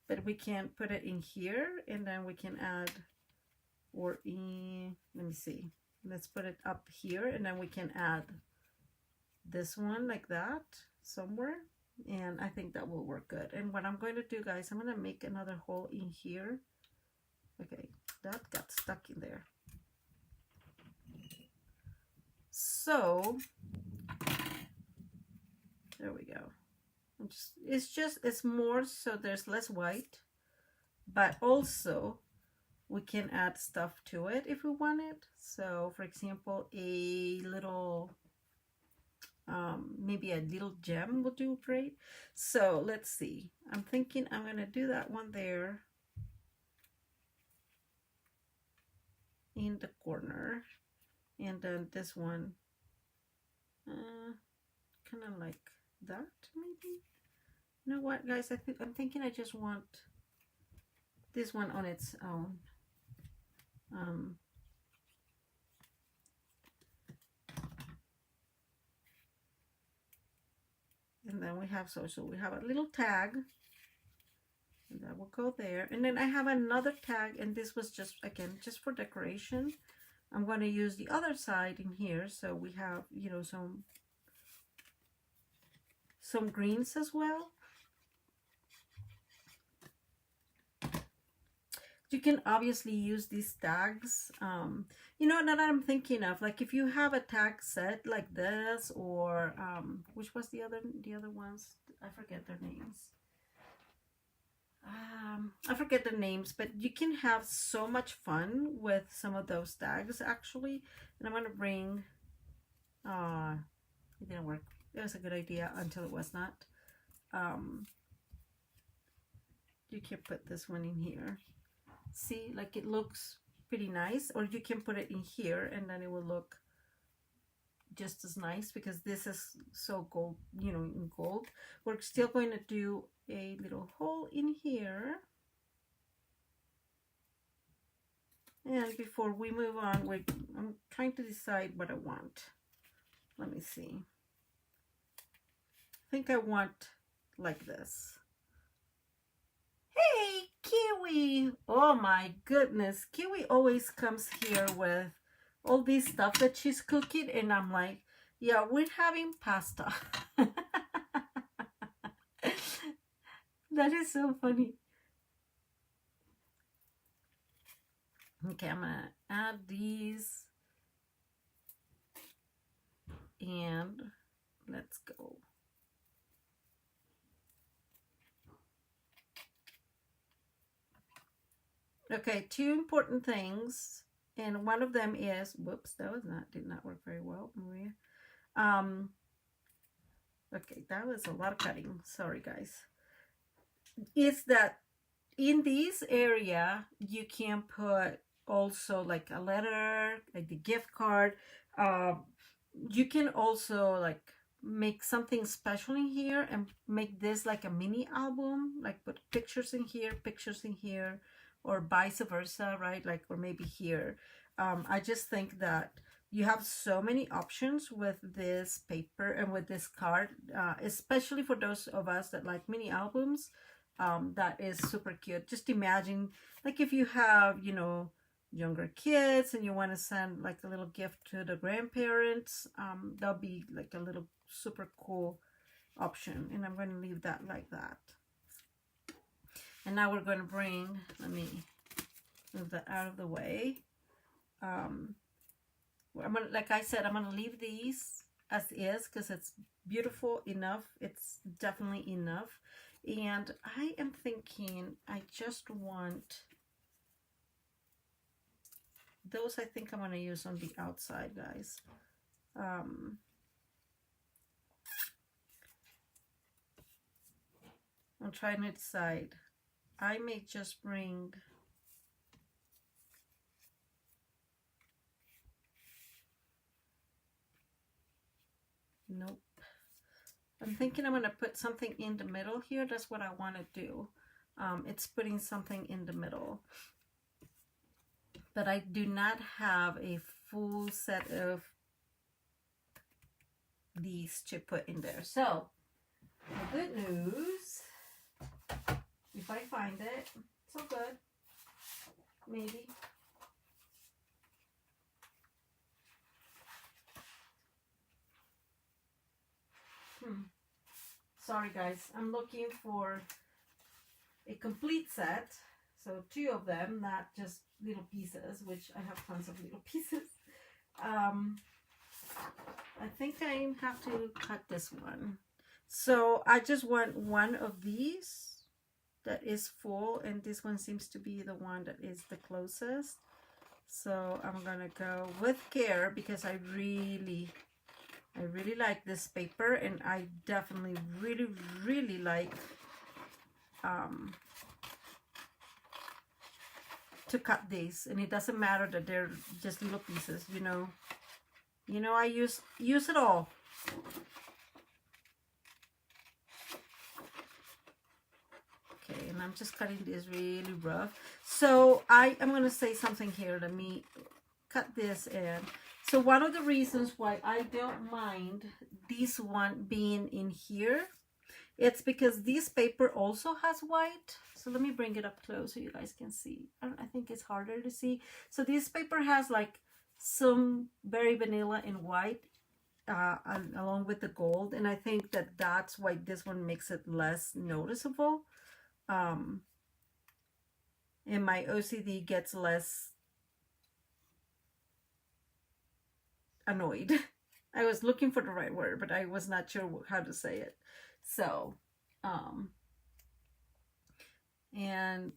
but we can put it in here, and then we can add, or in, let me see. Let's put it up here, and then we can add this one like that somewhere, and I think that will work good. And what I'm going to do, guys, I'm going to make another hole in here. Okay, that got stuck in there. So there we go. It's more so there's less white, but also we can add stuff to it if we want it. So for example, a little maybe a little gem will do great. So let's see, I'm thinking I'm gonna do that one there in the corner, and then this one kind of like that, maybe. You know what, guys, I'm thinking I just want this one on its own. And then we have, so we have a little tag, and that will go there. And then I have another tag, and this was just, again, just for decoration. I'm going to use the other side in here, so we have, you know, some greens as well. You can obviously use these tags, you know, that I'm thinking of, like if you have a tag set like this, or which was the other ones, I forget their names. I forget the names, but you can have so much fun with some of those tags actually. And I'm gonna bring, it didn't work. It was a good idea until it was not. Um, you can put this one in here. See, like it looks pretty nice, or you can put it in here and then it will look just as nice because this is so gold, you know, in gold. We're still going to do a little hole in here. And before we move on, I'm trying to decide what I want. Let me see. I think I want like this. Hey, Kiwi! Oh my goodness. Kiwi always comes here with all this stuff that she's cooking, and I'm like, yeah, we're having pasta. That is so funny. Okay, I'm gonna add these and let's go. Okay, two important things, and one of them is, whoops, did not work very well, Maria. Okay, that was a lot of cutting. Sorry, guys. Is that in this area you can put also like a letter, like the gift card. You can also like make something special in here and make this like a mini album, like put pictures in here, or vice versa, right? Like, or maybe here. I just think that you have so many options with this paper and with this card, especially for those of us that like mini albums. That is super cute. Just imagine, like, if you have, you know, younger kids and you want to send like a little gift to the grandparents, that'll be like a little super cool option. And I'm going to leave that like that. And now we're going to bring, let me move that out of the way. I'm gonna, like I said, I'm gonna leave these as is because it's beautiful enough. It's definitely enough. And I am thinking I just want those. I think I'm gonna use on the outside, guys. I'm trying to decide. I may just bring nope. I'm thinking I'm going to put something in the middle here. That's what I want to do. It's putting something in the middle. But I do not have a full set of these to put in there. So, the good news, if I find it, so good. Maybe. Sorry guys, I'm looking for a complete set. So 2 of them, not just little pieces, which I have tons of little pieces. I think I have to cut this one. So I just want one of these that is full, and this one seems to be the one that is the closest. So I'm gonna go with care because I really like this paper, and I definitely really like to cut these, and it doesn't matter that they're just little pieces, you know I use it all. Okay, and I'm just cutting this really rough. So I'm going to say something here. Let me cut this in. So one of the reasons why I don't mind this one being in here, it's because this paper also has white. So let me bring it up close so you guys can see. I think it's harder to see. So this paper has like some very vanilla and white along with the gold. And I think that that's why this one makes it less noticeable. And my OCD gets less annoyed. I was looking for the right word, but I was not sure how to say it. So, And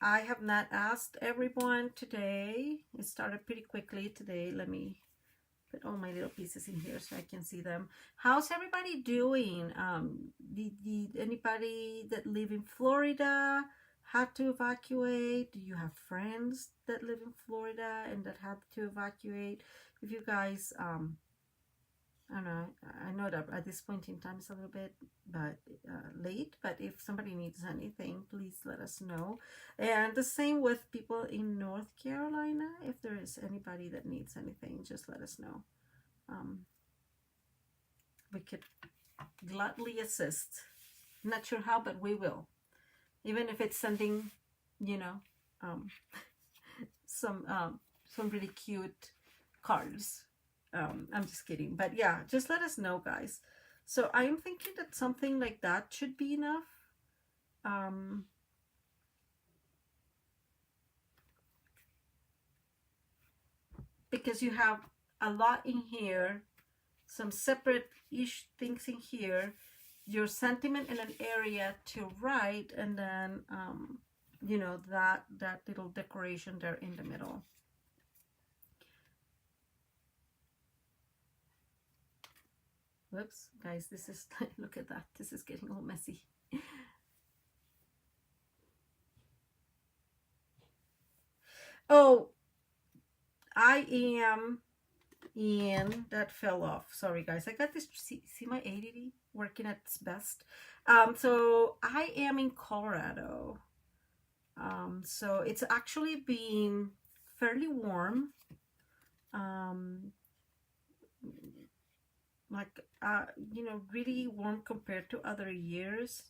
I have not asked everyone today. It started pretty quickly today. Let me put all my little pieces in here so I can see them. How's everybody doing? Did anybody that live in Florida had to evacuate? Do you have friends that live in Florida and that had to evacuate? If you guys, I don't know, I know that at this point in time it's a little bit late, but if somebody needs anything, please let us know. And the same with people in North Carolina. If there is anybody that needs anything, just let us know. We could gladly assist. Not sure how, but we will. Even if it's sending, you know, some really cute cards. I'm just kidding, but yeah, just let us know, guys. So I'm thinking that something like that should be enough. Because you have a lot in here, some separate-ish things in here, your sentiment in an area to write, and then you know, that little decoration there in the middle. Whoops, guys, this is, look at that, this is getting all messy. Oh, I am in, that fell off. Sorry, guys. I got this, see my ADD working at its best. So I am in Colorado. So it's actually been fairly warm. Like, you know, really warm compared to other years.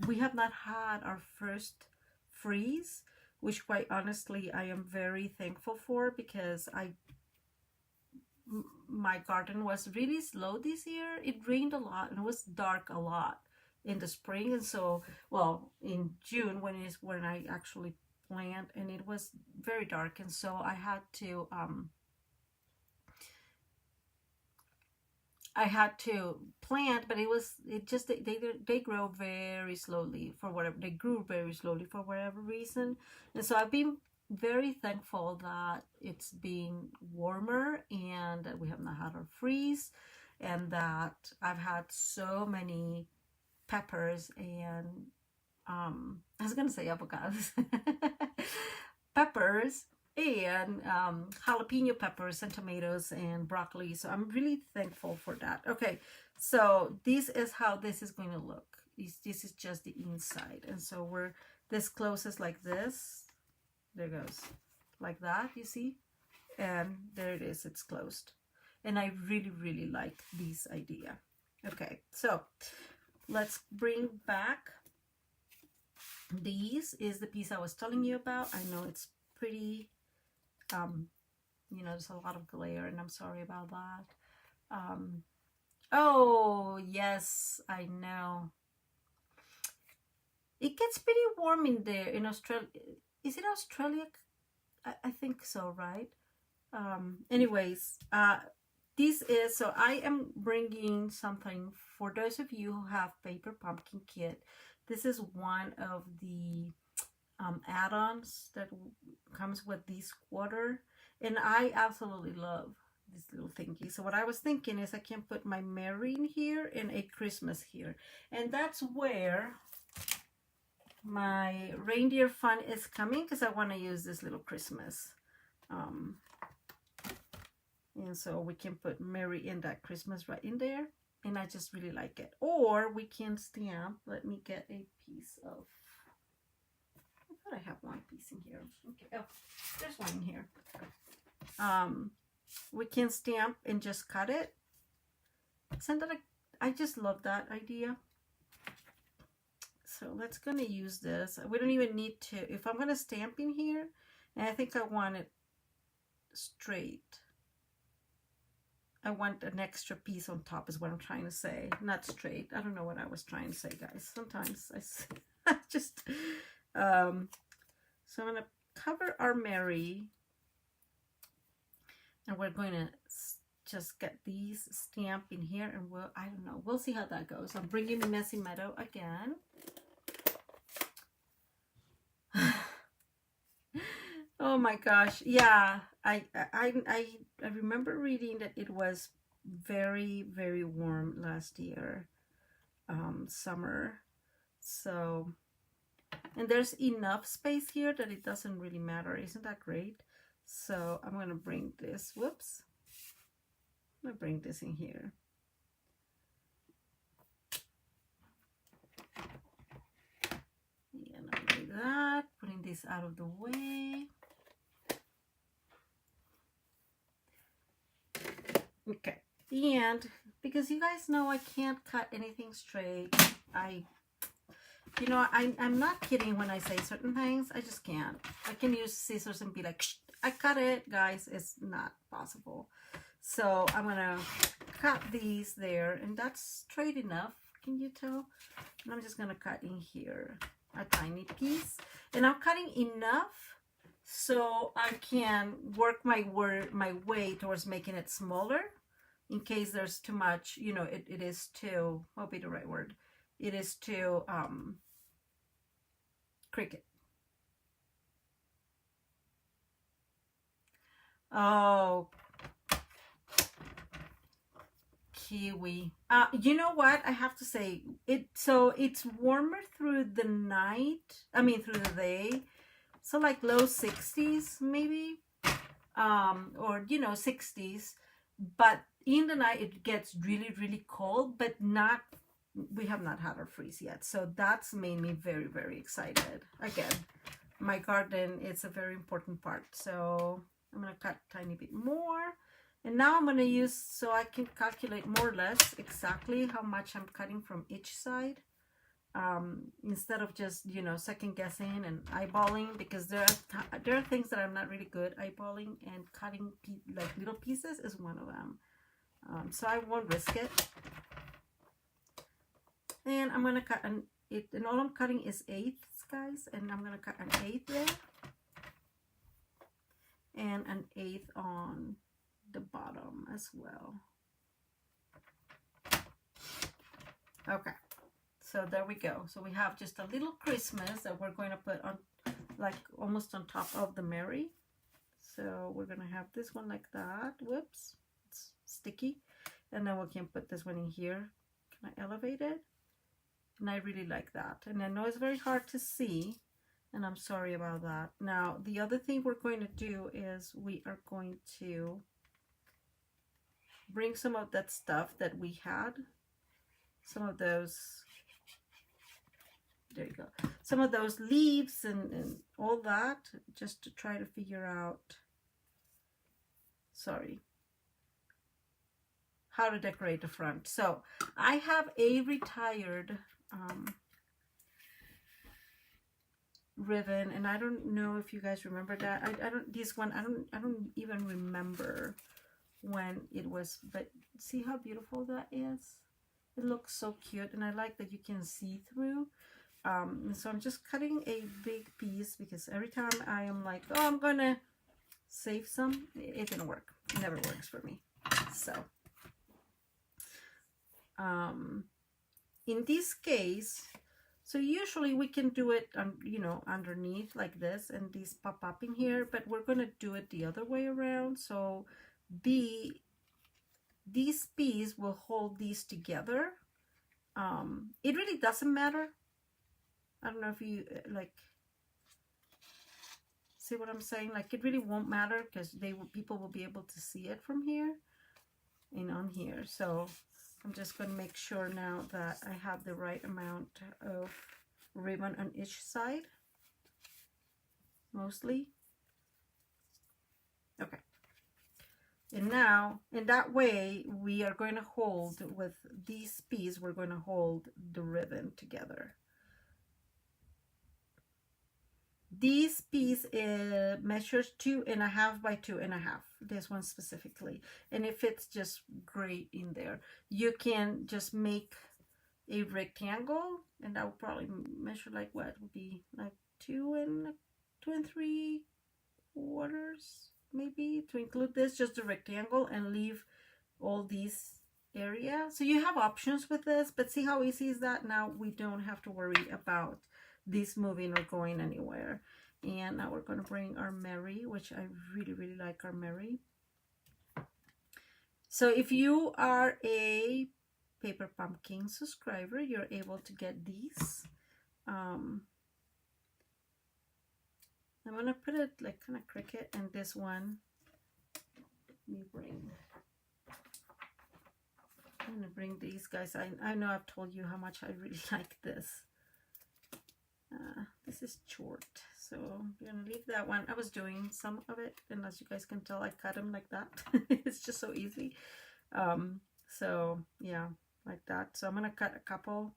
We have not had our first freeze, which quite honestly I am very thankful for, because my garden was really slow this year. It rained a lot and it was dark a lot in the spring, and so, well, in June when I actually plant, and it was very dark, and so I had to plant, but they grow very slowly for whatever, they grew very slowly for whatever reason. And so I've been very thankful that it's been warmer and that we have not had our freeze, and that I've had so many peppers and I was gonna say avocados, peppers and jalapeno peppers and tomatoes and broccoli. So I'm really thankful for that. Okay, so this is how this is going to look. This is just the inside, and so we're this closes like this. There goes, like that, you see, and there it is, it's closed. And I really like this idea. Okay, so let's bring back, these is the piece I was telling you about. I know it's pretty, you know, there's a lot of glare, and I'm sorry about that. Oh yes, I know, it gets pretty warm in there in Australia. Is it Australia? I think so, right? Anyways, this is, so I am bringing something for those of you who have Paper Pumpkin Kit. This is one of the add-ons that comes with this quarter, and I absolutely love this little thingy. So what I was thinking is I can put my Mary in here and a Christmas here, and that's where my reindeer fun is coming, because I want to use this little Christmas, and so we can put Mary in that Christmas right in there, and I just really like it. Or we can stamp, let me get a piece of, I thought I have one piece in here. Okay, oh, there's one in here. We can stamp and just cut it. Isn't that I just love that idea. So let's gonna use this. We don't even need to, if I'm gonna stamp in here, and I think I want it straight. I want an extra piece on top is what I'm trying to say, not straight. I don't know what I was trying to say, guys. Sometimes I just, so I'm gonna cover our Mary, and we're going to just get these stamp in here, and I don't know, we'll see how that goes. I'm bringing Messy Meadow again. Oh my gosh. Yeah. I remember reading that it was very, very warm last year, summer. So, and there's enough space here that it doesn't really matter. Isn't that great? So I'm gonna bring this, whoops. I'm gonna bring this in here. And I'm doing that, putting this out of the way. Okay, and because you guys know I can't cut anything straight, I'm not kidding when I say certain things. I just can't. I can use scissors and be like, shh, I cut it, guys. It's not possible. So I'm gonna cut these there, and that's straight enough. Can you tell? And I'm just gonna cut in here a tiny piece, and I'm cutting enough so I can work my way towards making it smaller in case there's too much, it is too, what would be the right word? It is too cricket. Oh, kiwi. You know what? I have to say so it's warmer through the night. I mean through the day. So like low 60s maybe. Or 60s, but in the night it gets really, really cold, but not, we have not had our freeze yet. So that's made me very, very excited. Again, my garden, it's a very important part. So I'm going to cut a tiny bit more. And now I'm going to use, so I can calculate more or less exactly how much I'm cutting from each side. Instead of just, second guessing and eyeballing, because there are things that I'm not really good eyeballing, and cutting like little pieces is one of them. So I won't risk it. And I'm going to cut and all I'm cutting is eighths, guys, and I'm going to cut an eighth there and an eighth on the bottom as well. Okay, so there we go. So we have just a little Christmas that we're going to put on, like almost on top of the Mary. So we're going to have this one like that. Whoops, it's sticky. And then we can put this one in here. Can I elevate it? And I really like that. And I know it's very hard to see, and I'm sorry about that. Now, the other thing we're going to do is we are going to bring some of that stuff that we had. Some of those, there you go. Some of those leaves and all that, just to try to figure out, how to decorate the front. So I have a retired ribbon, and I don't know if you guys remember that. I don't even remember when it was, but see how beautiful that is. It looks so cute, and I like that you can see through. So I'm just cutting a big piece, because every time I am like, oh, I'm gonna save some, it didn't work. It never works for me. So in this case, so usually we can do it underneath like this, and these pop up in here, but we're gonna do it the other way around. So these pieces will hold these together. It really doesn't matter. I don't know if you see what I'm saying. Like, it really won't matter, because people will be able to see it from here and on here. So I'm just going to make sure now that I have the right amount of ribbon on each side, mostly. Okay. And now, in that way, we are going to hold, with these pieces, we're going to hold the ribbon together. This piece measures 2.5 by 2.5. This one specifically, and it fits just great in there. You can just make a rectangle, and that will probably measure like what would be like 2 3/4, maybe, to include this, just a rectangle, and leave all these area. So you have options with this, but see how easy is that? Now we don't have to worry about this moving or going anywhere. And now we're going to bring our Mary, which I really, really like our Mary. So if you are a Paper Pumpkin subscriber, you're able to get these. I'm going to put it like kind of cricket, and this one, let me bring... I'm going to bring these guys. I know I've told you how much I really like this. This is short, so I'm going to leave that one. I was doing some of it, and as you guys can tell, I cut them like that. It's just so easy. So yeah, like that. So I'm going to cut a couple.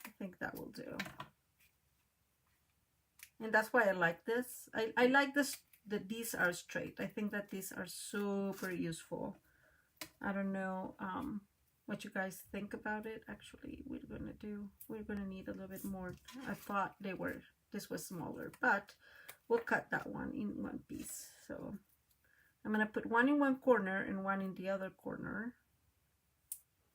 I think that will do. And that's why I like this. I like this, that these are straight. I think that these are super useful. I don't know what you guys think about it. Actually, we're gonna need a little bit more. I thought this was smaller, but we'll cut that one in one piece. So I'm gonna put one in one corner and one in the other corner,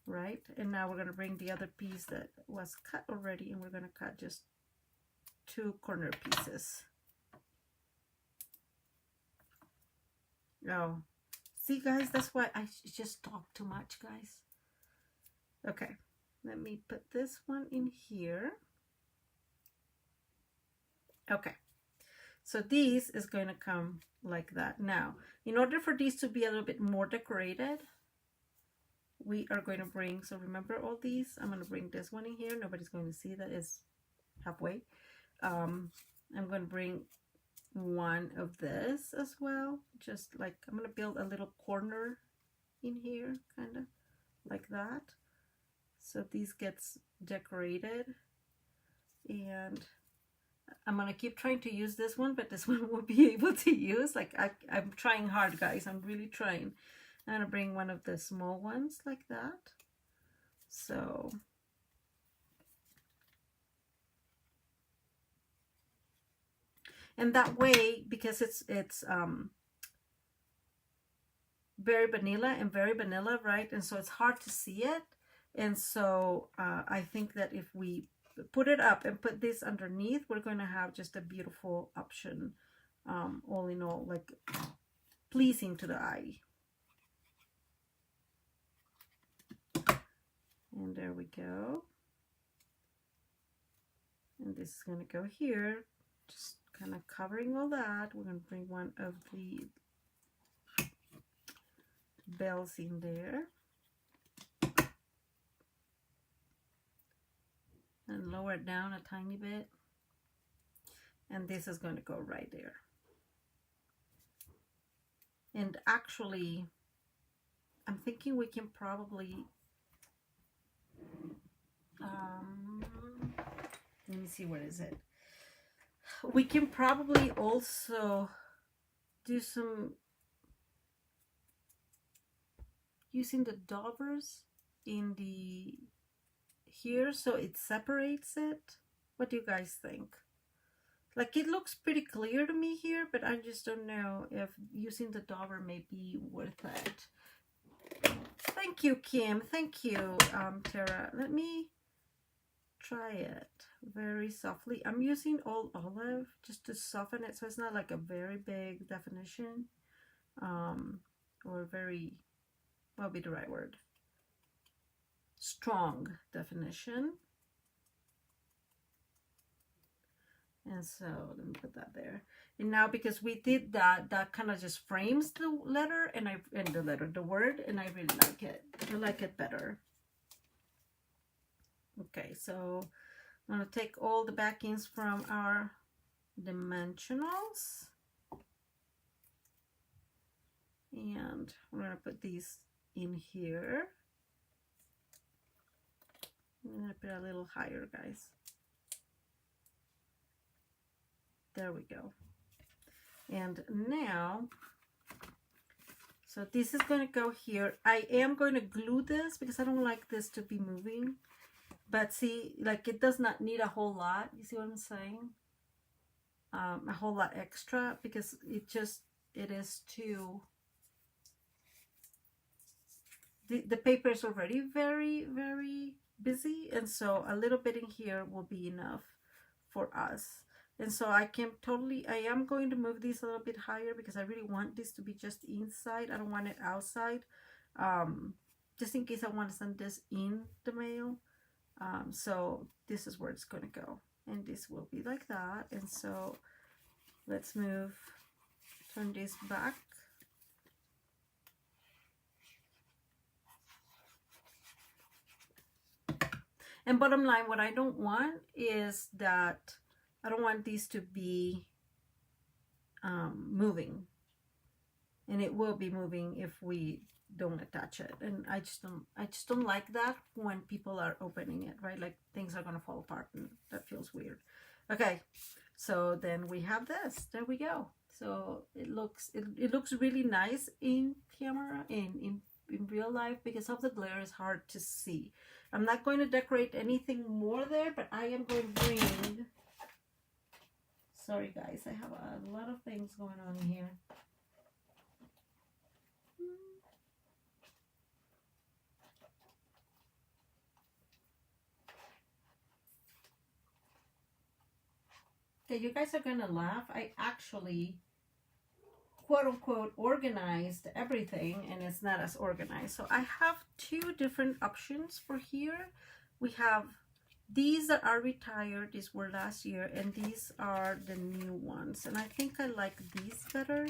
right? And now we're gonna bring the other piece that was cut already, and we're gonna cut just 2 corner pieces. Oh, see guys, that's why I just talk too much, guys. Okay, let me put this one in here. Okay, so these is going to come like that. Now, in order for these to be a little bit more decorated, we are going to bring, so remember all these, I'm going to bring this one in here. Nobody's going to see that it's halfway. I'm going to bring one of this as well, just like I'm going to build a little corner in here, kind of like that, so these gets decorated. And I'm going to keep trying to use this one, but this one won't be able to use. Like I'm trying hard, guys. I'm really trying. I'm going to bring one of the small ones like that. So and that way, because it's very vanilla, right? And so it's hard to see it. And so I think that if we put it up and put this underneath, we're going to have just a beautiful option, all in all, like pleasing to the eye. And there we go. And this is going to go here, just kind of covering all that. We're going to bring one of the bells in there. And lower it down a tiny bit. And this is going to go right there. And actually, I'm thinking we can probably, let me see, what is it? We can probably also do some, using the daubers in the here, so it separates it. What do you guys think? Like, it looks pretty clear to me here, but I just don't know if using the dauber may be worth it. Thank you, Kim. Thank you, Tara. Let me try it very softly. I'm using all olive just to soften it, so it's not like a very big definition, or very, what would be the right word? Strong definition. And so let me put that there. And now, because we did that, that kind of just frames the letter, and the word, and I really like it. I like it better. Okay, so I'm going to take all the backings from our dimensionals, and we're going to put these in here. I'm going to put a little higher, guys. There we go. And now, so this is going to go here. I am going to glue this because I don't like this to be moving. But see, like, it does not need a whole lot. You see what I'm saying? A whole lot extra, because it is too, the paper is already very, very busy. And so a little bit in here will be enough for us. And so I am going to move these a little bit higher because I really want this to be just inside. I don't want it outside. Just in case I want to send this in the mail. So this is where it's going to go. And this will be like that. And so let's turn this back. And bottom line, what I don't want is that I don't want these to be moving. And it will be moving if we don't attach it. And I just don't like that when people are opening it, right? Like things are gonna fall apart, and that feels weird. Okay, so then we have this. There we go. So it looks really nice in camera, in real life, because of the glare is hard to see. I'm not going to decorate anything more there, but I am going to bring, sorry guys, I have a lot of things going on here. Okay, you guys are gonna laugh. I actually, quote unquote, organized everything, and it's not as organized. So I have two different options for here. We have these that are retired. These were last year, and these are the new ones. And I think I like these better.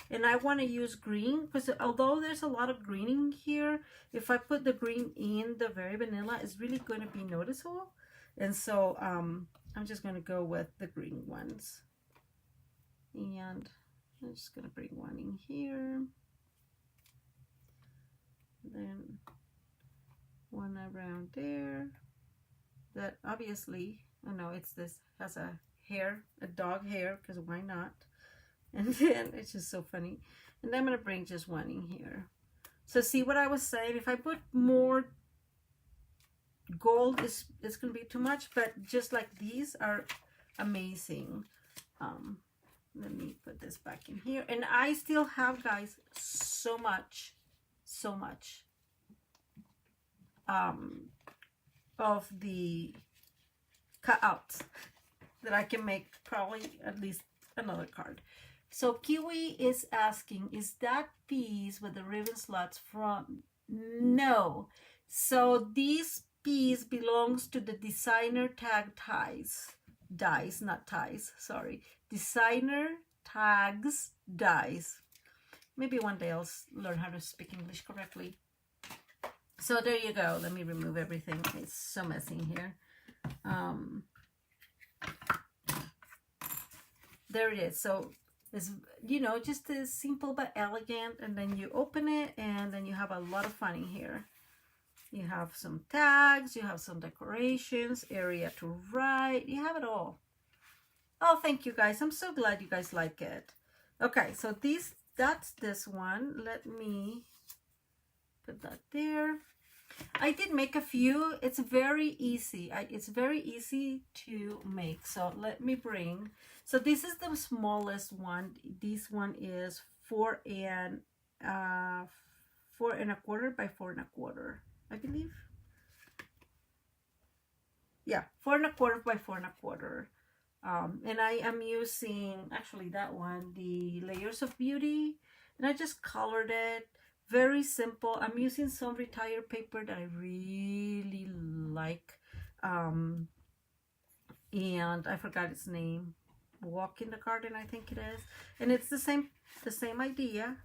And I want to use green because although there's a lot of greening here, if I put the green in the very vanilla, it's really going to be noticeable. And so I'm just going to go with the green ones. And I'm just going to bring one in here. Then one around there. That obviously, I know it's this, has a hair, a dog hair, because why not? And then it's just so funny. And then I'm going to bring just one in here. So see what I was saying? If I put more gold, it's going to be too much. But just like these are amazing. Let me put this back in here. And I still have, guys, so much of the cutouts that I can make probably at least another card. So Kiwi is asking, is that piece with the ribbon slots from? No. So this piece belongs to the designer tag dies, not ties, sorry. Designer tags dies. Maybe one day I'll learn how to speak English correctly. So there you go. Let me remove everything. It's so messy in here. There it is. So it's, you know, just as simple but elegant. And then you open it and then you have a lot of fun in here. You have some tags, you have some decorations, area to write. You have it all. Oh, thank you guys. I'm so glad you guys like it. Okay, so that's this one. Let me put that there. I did make a few. It's very easy. It's very easy to make. So let me bring. So this is the smallest one. This one is 4 1/4 by 4 1/4, I believe. Yeah, 4 1/4 by 4 1/4. And I am using actually that one, the Layers of Beauty, and I just colored it. Very simple. I'm using some retired paper that I really like. And I forgot its name. Walk in the Garden, I think it is. And it's the same idea.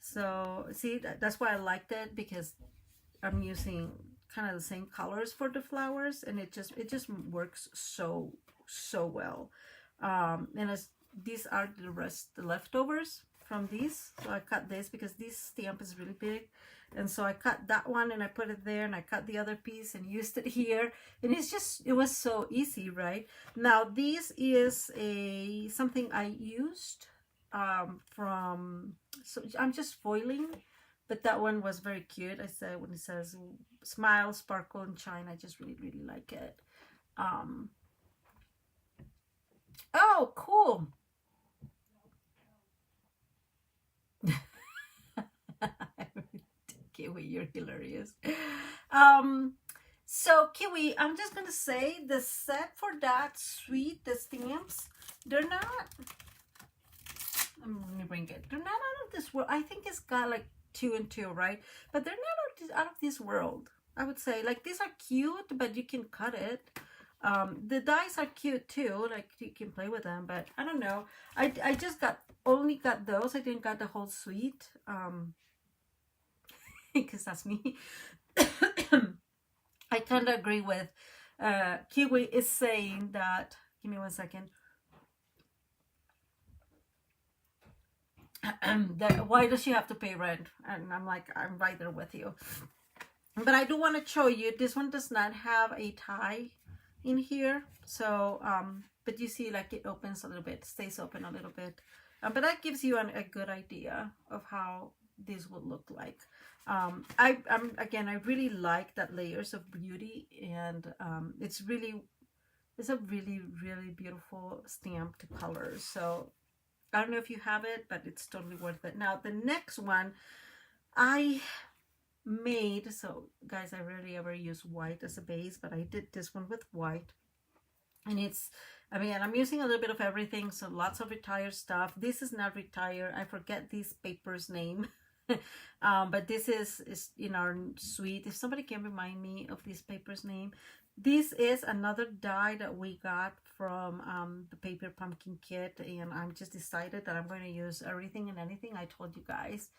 So see, that's why I liked it, because I'm using kind of the same colors for the flowers, and it just works so well. And these are the leftovers from these. So I cut this because this stamp is really big, and so I cut that one and I put it there, and I cut the other piece and used it here, and it was so easy, right? Now this is something I used so I'm just foiling, but that one was very cute. I said, when it says smile, sparkle, and shine, I just really like it. Oh, cool. Kiwi, you're hilarious. So Kiwi, I'm just gonna say the set for that sweet, the stamps, they're not, let me bring it, they're not out of this world. I think it's got like 2 and 2, right? But they're not out of this world. I would say like these are cute, but you can cut it. The dice are cute too, like you can play with them, but I don't know. I just only got those. I didn't got the whole suite, because that's me. I kind of agree with Kiwi is saying that. Give me 1 second. That why does she have to pay rent? And I'm like, I'm right there with you. But I do want to show you, this one does not have a tie in here. So, but you see like it opens a little bit, stays open a little bit. But that gives you a good idea of how this would look like. Again, I really like that layers of beauty, and it's a really, really beautiful stamped color. So I don't know if you have it, but it's totally worth it. Now, the next one I made, so guys, I rarely ever use white as a base, but I did this one with white. And it's, I mean, I'm using a little bit of everything, so lots of retired stuff. This is not retired. I forget this paper's name. But this is in our suite. If somebody can remind me of this paper's name. This is another die that we got from the paper pumpkin kit, and I'm just decided that I'm going to use everything and anything I told you guys.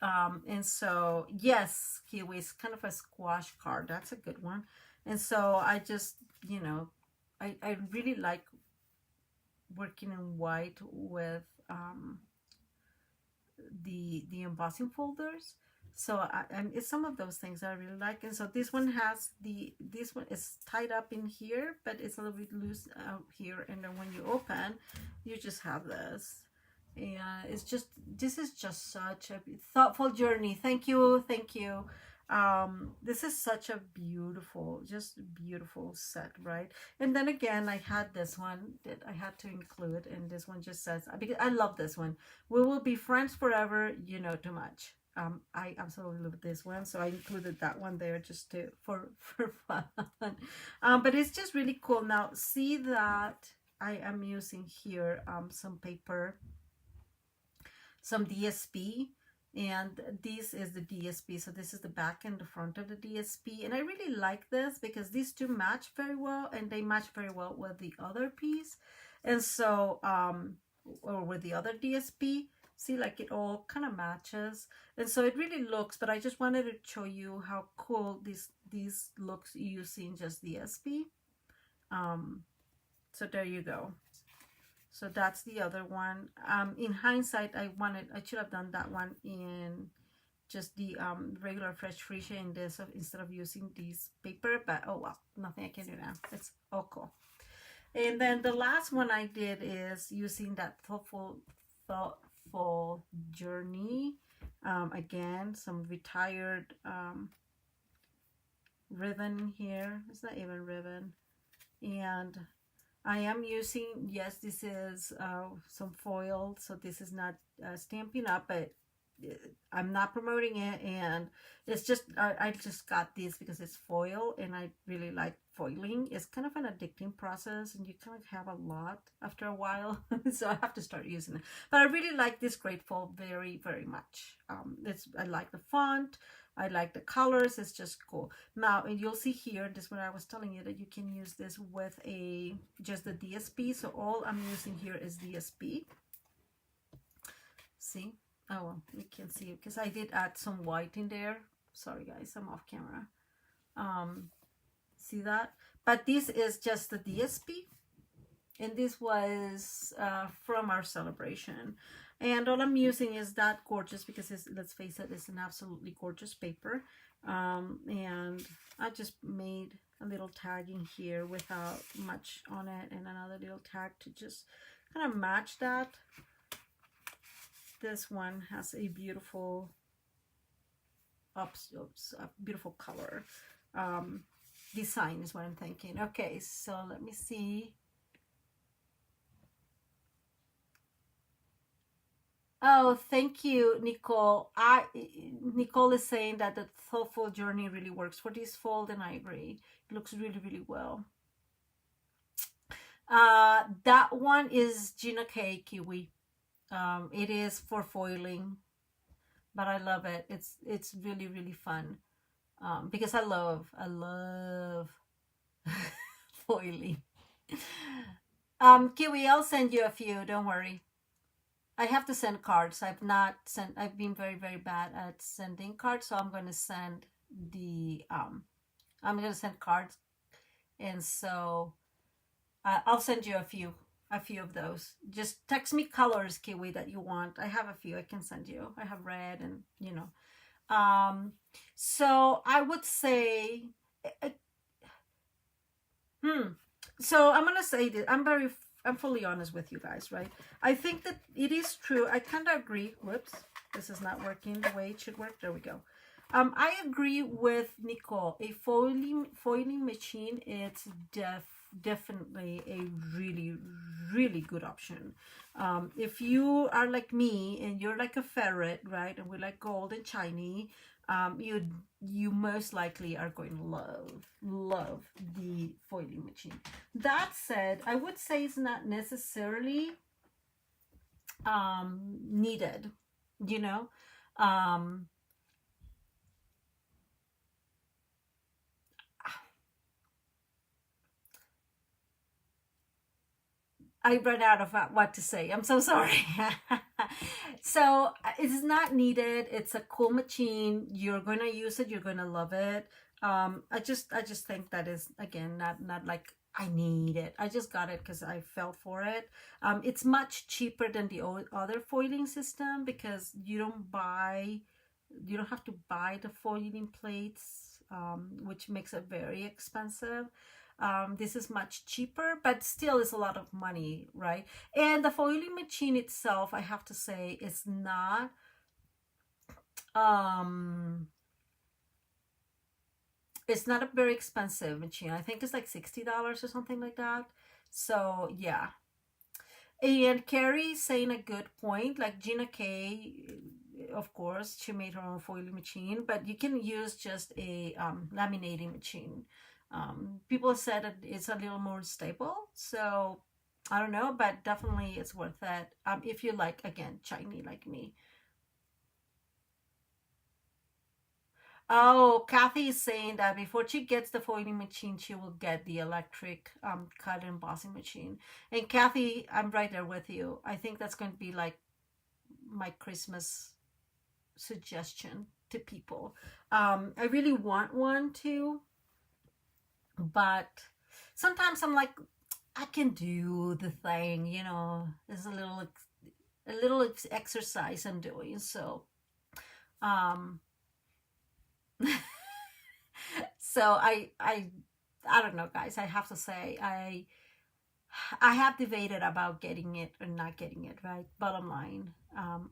And so yes, Kiwi is kind of a squash card. That's a good one. And so I just, you know, I really like working in white with the embossing folders. So it's some of those things I really like. And so this one has this one is tied up in here, but it's a little bit loose out here. And then when you open, you just have this. And it's just, this is just such a thoughtful journey. Thank you. Thank you. This is such a beautiful, just beautiful set, right? And then again, I had this one that I had to include, and this one just says, because I love this one, we will be friends forever, you know too much. I absolutely love this one, so I included that one there just to for fun. But it's just really cool. Now see that I am using here some paper, some DSP, and this is the DSP. So this is the back and the front of the DSP, and I really like this because these two match very well, and they match very well with the other piece. And so or with the other DSP, see, like it all kind of matches, and so it really looks, but I just wanted to show you how cool these looks using just DSP. So there you go. So that's the other one. In hindsight, I should have done that one in just the regular fresh freesia in this instead of using this paper, but oh well, nothing I can do now. It's all cool. And then the last one I did is using that thoughtful journey. Again, some retired ribbon here. It's not even ribbon. And I am using, yes, this is some foil, so this is not Stampin' Up, but I'm not promoting it, and it's just, I just got this because it's foil, and I really like foiling. It's kind of an addicting process, and you kind of have a lot after a while, so I have to start using it. But I really like this Grateful very, very much. I like the font. I like the colors. It's just cool. Now, and you'll see here, this is what I was telling you, that you can use this with just the DSP. So all I'm using here is DSP. See? Oh, well, you can see because I did add some white in there. Sorry, guys, I'm off camera. See that? But this is just the DSP. And this was from our celebration. And all I'm using is that gorgeous, because let's face it, it's an absolutely gorgeous paper. And I just made a little tagging here without much on it, and another little tag to just kind of match that. This one has a beautiful, beautiful color. Design is what I'm thinking. Okay, so let me see. Oh, thank you, Nicole. Nicole is saying that the thoughtful journey really works for this fold, and I agree. It looks really, really well. That one is Gina K Kiwi. It is for foiling, but I love it. It's really, really fun. Because I love foiling. Kiwi, I'll send you a few. Don't worry. I have to send cards. I've not sent. I've been very, very bad at sending cards, so I'm going to send the. I'm going to send cards, and so I'll send you a few of those. Just text me colors, Kiwi, that you want. I have a few I can send you. I have red and so I would say, uh, hmm. So I'm gonna say that I'm fully honest with you guys, right? I think that it is true. I kind of agree. Whoops, this is not working the way it should work. There we go. I agree with Nicole. A foiling machine, it's definitely a really, really good option. If you are like me and you're like a ferret, right, and we like gold and shiny, you most likely are going to love the foiling machine. That said, I would say it's not necessarily needed, you know. Um, I ran out of what to say. I'm so sorry. So it's not needed. It's a cool machine. You're gonna use it. You're gonna love it. I just think that is again not like I need it. I just got it because I fell for it. It's much cheaper than the other foiling system because you don't have to buy the foiling plates, which makes it very expensive. This is much cheaper, but still is a lot of money, right? And the foiling machine itself, I have to say, is not um it's not a very expensive machine. I think it's like $60 or something like that. So yeah. And Carrie saying a good point, like Gina K, of course, she made her own foiling machine, but you can use just a laminating machine. People said that it's a little more stable, so I don't know, but definitely it's worth it if you like, again, shiny like me. Oh, Kathy is saying that before she gets the foiling machine, she will get the electric cut and embossing machine. And Kathy, I'm right there with you. I think that's going to be like my Christmas suggestion to people. I really want one too, but sometimes I'm like, I can do the thing, There's a little exercise I'm doing, so um, so I don't know, guys. I have to say I have debated about getting it or not getting it. Right, bottom line,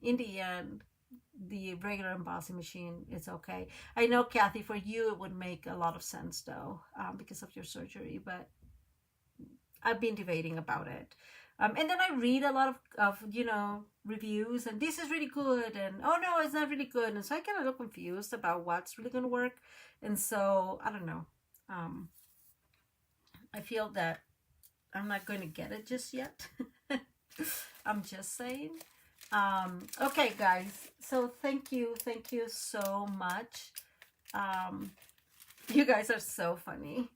in the end, the regular embossing machine is okay. I know, Kathy, for you it would make a lot of sense though, because of your surgery, but I've been debating about it. And then I read a lot of reviews, and this is really good, and oh no, it's not really good, and so I get a little confused about what's really going to work, and so I don't know. Um, I feel that I'm not going to get it just yet. I'm just saying. Okay, guys. So thank you so much. Um, you guys are so funny.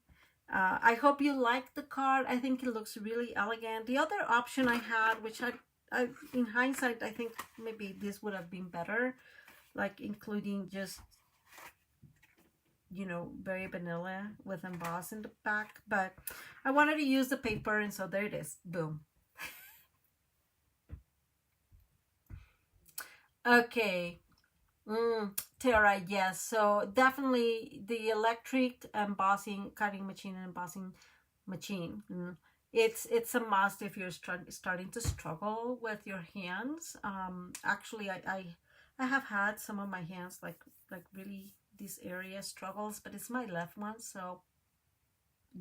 I hope you like the card. I think it looks really elegant. The other option I had, which in hindsight, I think maybe this would have been better, like including just, very vanilla with emboss in the back. But I wanted to use the paper, and so there it is. Boom. Okay. Tara, yes. So definitely the electric embossing cutting machine and embossing machine. It's a must if you're starting to struggle with your hands. Actually, I have had some of my hands like really this area struggles, but it's my left one, so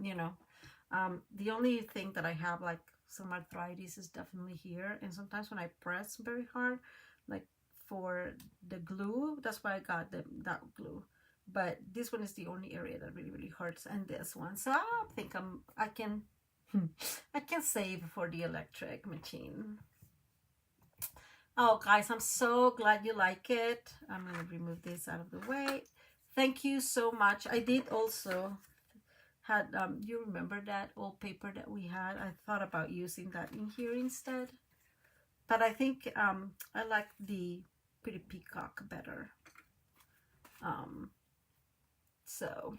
you know. The only thing that I have like some arthritis is definitely here, and sometimes when I press very hard, like for the glue. That's why I got that glue. But this one is the only area that really hurts, and this one. So I think I can I can save for the electric machine. Oh, guys, I'm so glad you like it. I'm gonna remove this out of the way. Thank you so much. I did also had you remember that old paper that we had? I thought about using that in here instead, but I think I like the Pretty Peacock better. So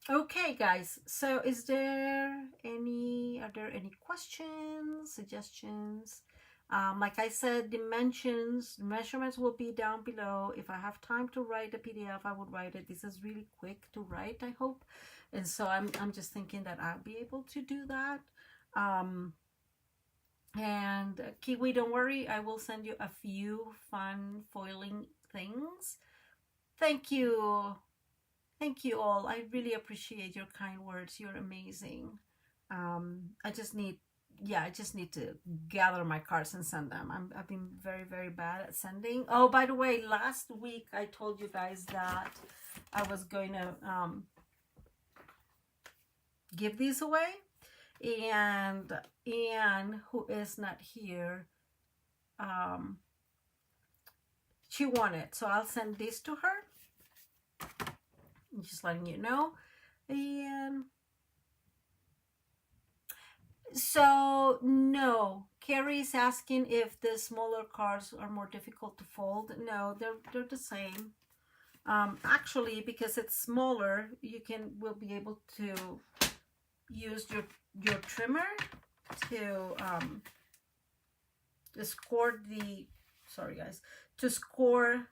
okay, guys, so are there any questions, suggestions? Like I said, measurements will be down below. If I have time to write a PDF, I would write it. This is really quick to write, I hope. And so I'm just thinking that I'll be able to do that. And Kiwi, don't worry, I will send you a few fun foiling things. Thank you. Thank you all. I really appreciate your kind words. You're amazing. I just need to gather my cards and send them. I've been very bad at sending. Oh, by the way, last week I told you guys that I was going to give these away, and Anne, who is not here, she won it, so I'll send this to her. Just letting you know. And so no, Carrie's asking if the smaller cards are more difficult to fold. No, they're the same. Actually, because it's smaller, will be able to use your trimmer to score the, sorry guys, to score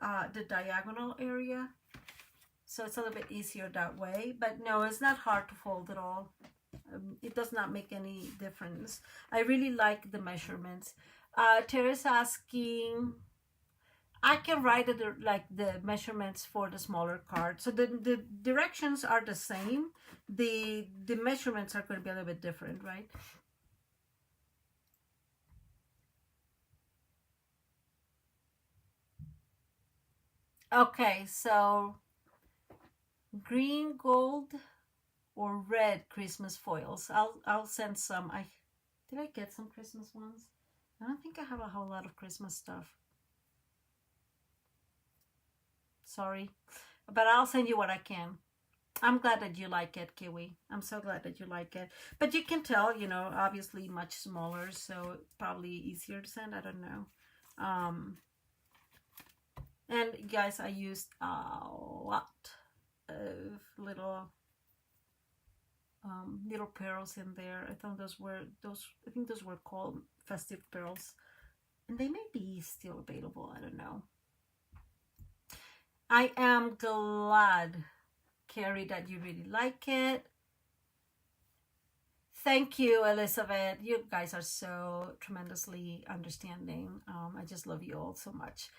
the diagonal area. So it's a little bit easier that way. But no, it's not hard to fold at all. It does not make any difference. I really like the measurements. Tara's asking, I can write like the measurements for the smaller card. So the directions are the same. The measurements are going to be a little bit different, right? Okay, so green, gold, or red Christmas foils. I'll send some. Did I get some Christmas ones? I don't think I have a whole lot of Christmas stuff. Sorry, but I'll send you what I can. I'm glad that you like it, Kiwi. I'm so glad that you like it. But you can tell, you know, obviously much smaller, so probably easier to send. I don't know. And guys, I used a lot of little pearls in there. I think those were called festive pearls, and they may be still available. I don't know. I am glad, Carrie, that you really like it. Thank you, Elizabeth. You guys are so tremendously understanding. I just love you all so much.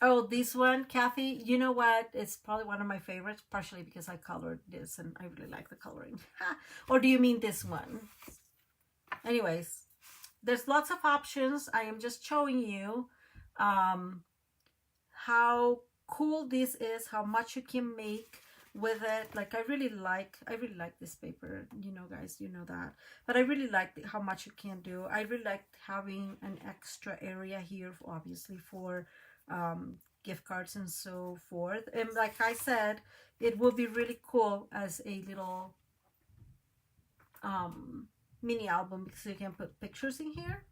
Oh, this one, Kathy, you know what? It's probably one of my favorites, partially because I colored this and I really like the coloring. Or do you mean this one? Anyways, there's lots of options. I am just showing you how cool this is, how much you can make with it. Like I really like this paper, you know, guys, you know that, but I really like how much you can do. I really like having an extra area here, obviously, for gift cards and so forth. And like I said, it will be really cool as a little mini album, because you can put pictures in here,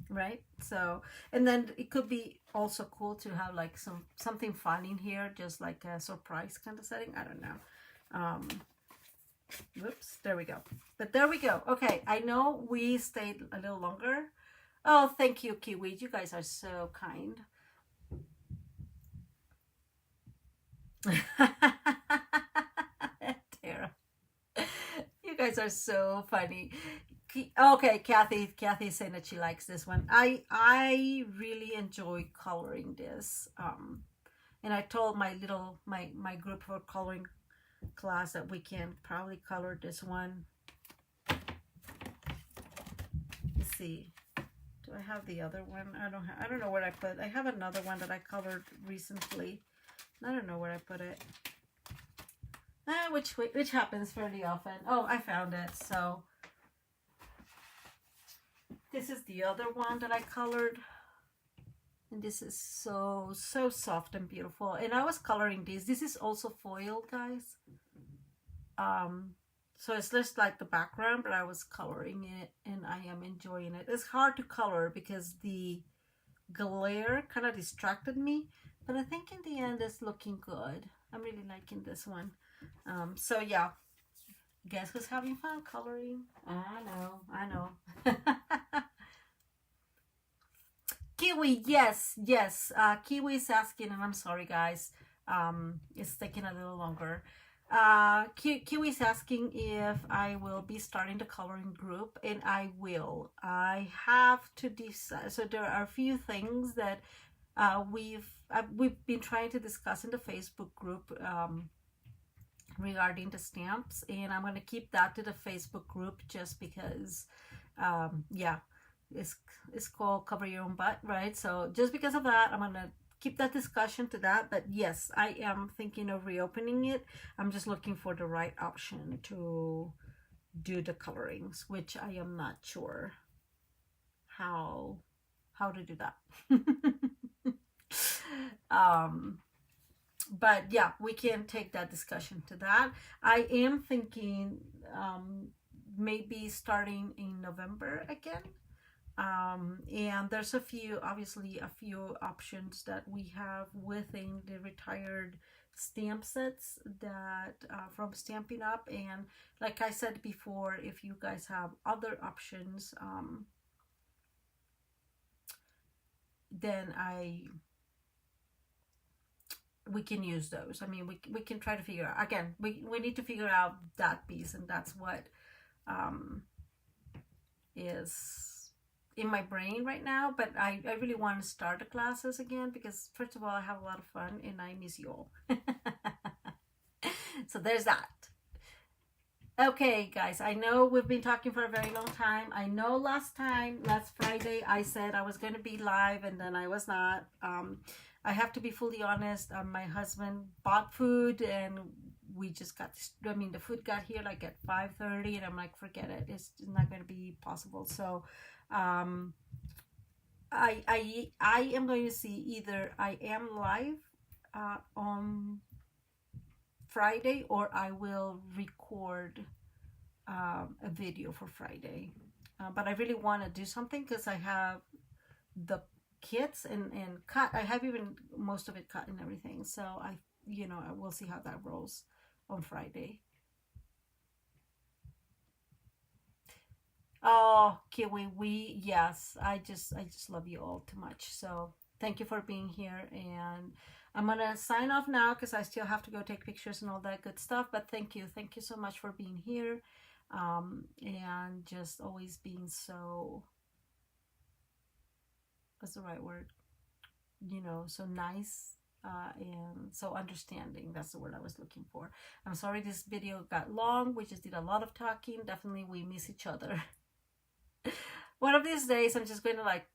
right? So, and then it could be also cool to have like something fun in here, just like a surprise kind of setting. I don't know. Whoops, there we go. But there we go. Okay, I know we stayed a little longer. Oh, thank you, Kiwi. You guys are so kind. Tara, you guys are so funny. Okay, Kathy's saying that she likes this one. I really enjoy coloring this. And I told my group for coloring class that we can probably color this one see. Do I have the other one? I don't know where I put. I have another one that I colored recently. I don't know where I put it. Which happens fairly often. Oh, I found it. So this is the other one that I colored. And this is so soft and beautiful. And I was coloring this. This is also foil, guys. So it's just like the background, but I was coloring it and I am enjoying it. It's hard to color because the glare kind of distracted me, but I think in the end it's looking good. I'm really liking this one. So yeah, guess who's having fun coloring? I know. Kiwi, yes. Kiwi is asking, and I'm sorry guys, it's taking a little longer. Kiwi is asking if I will be starting the coloring group, and I will. I have to decide. So there are a few things that we've been trying to discuss in the Facebook group regarding the stamps, and I'm going to keep that to the Facebook group just because, yeah, it's called Cover Your Own Butt, right? So just because of that, I'm going to keep that discussion to that. But yes, I am thinking of reopening it. I'm just looking for the right option to do the colorings, which I am not sure how to do that. But yeah, we can take that discussion to that. I am thinking maybe starting in November again. And there's obviously a few options that we have within the retired stamp sets that from Stampin' Up. And like I said before, if you guys have other options, then we can use those. I mean, we can try to figure out, again, we need to figure out that piece, and that's what is in my brain right now. But I really want to start the classes again because, first of all, I have a lot of fun and I miss you all. So there's that. Okay, guys, I know we've been talking for a very long time. I know last Friday, I said I was going to be live and then I was not. I have to be fully honest. My husband bought food and we just got, the food got here like at 5:30 and I'm like, forget it. It's not going to be possible. So I am going to see either I am live on Friday or I will record a video for Friday. But I really want to do something because I have the kits and cut. I have even most of it cut and everything. So I will see how that rolls on Friday. Oh, Kiwi, yes, I just love you all too much. So thank you for being here, and I'm gonna sign off now because I still have to go take pictures and all that good stuff. But thank you so much for being here, and just always being so, what's the right word? So nice. And so understanding. That's the word I was looking for. I'm sorry this video got long. We just did a lot of talking. Definitely we miss each other. One of these days I'm just going to like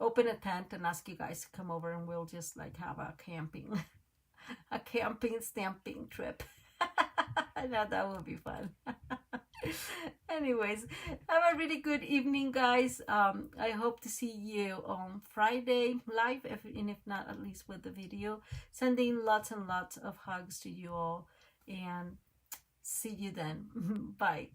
open a tent and ask you guys to come over and we'll just like have a camping stamping trip. I know that will be fun. Anyways, have a really good evening, guys. I hope to see you on Friday live, if not, at least with the video. Sending lots and lots of hugs to you all, and see you then. Bye.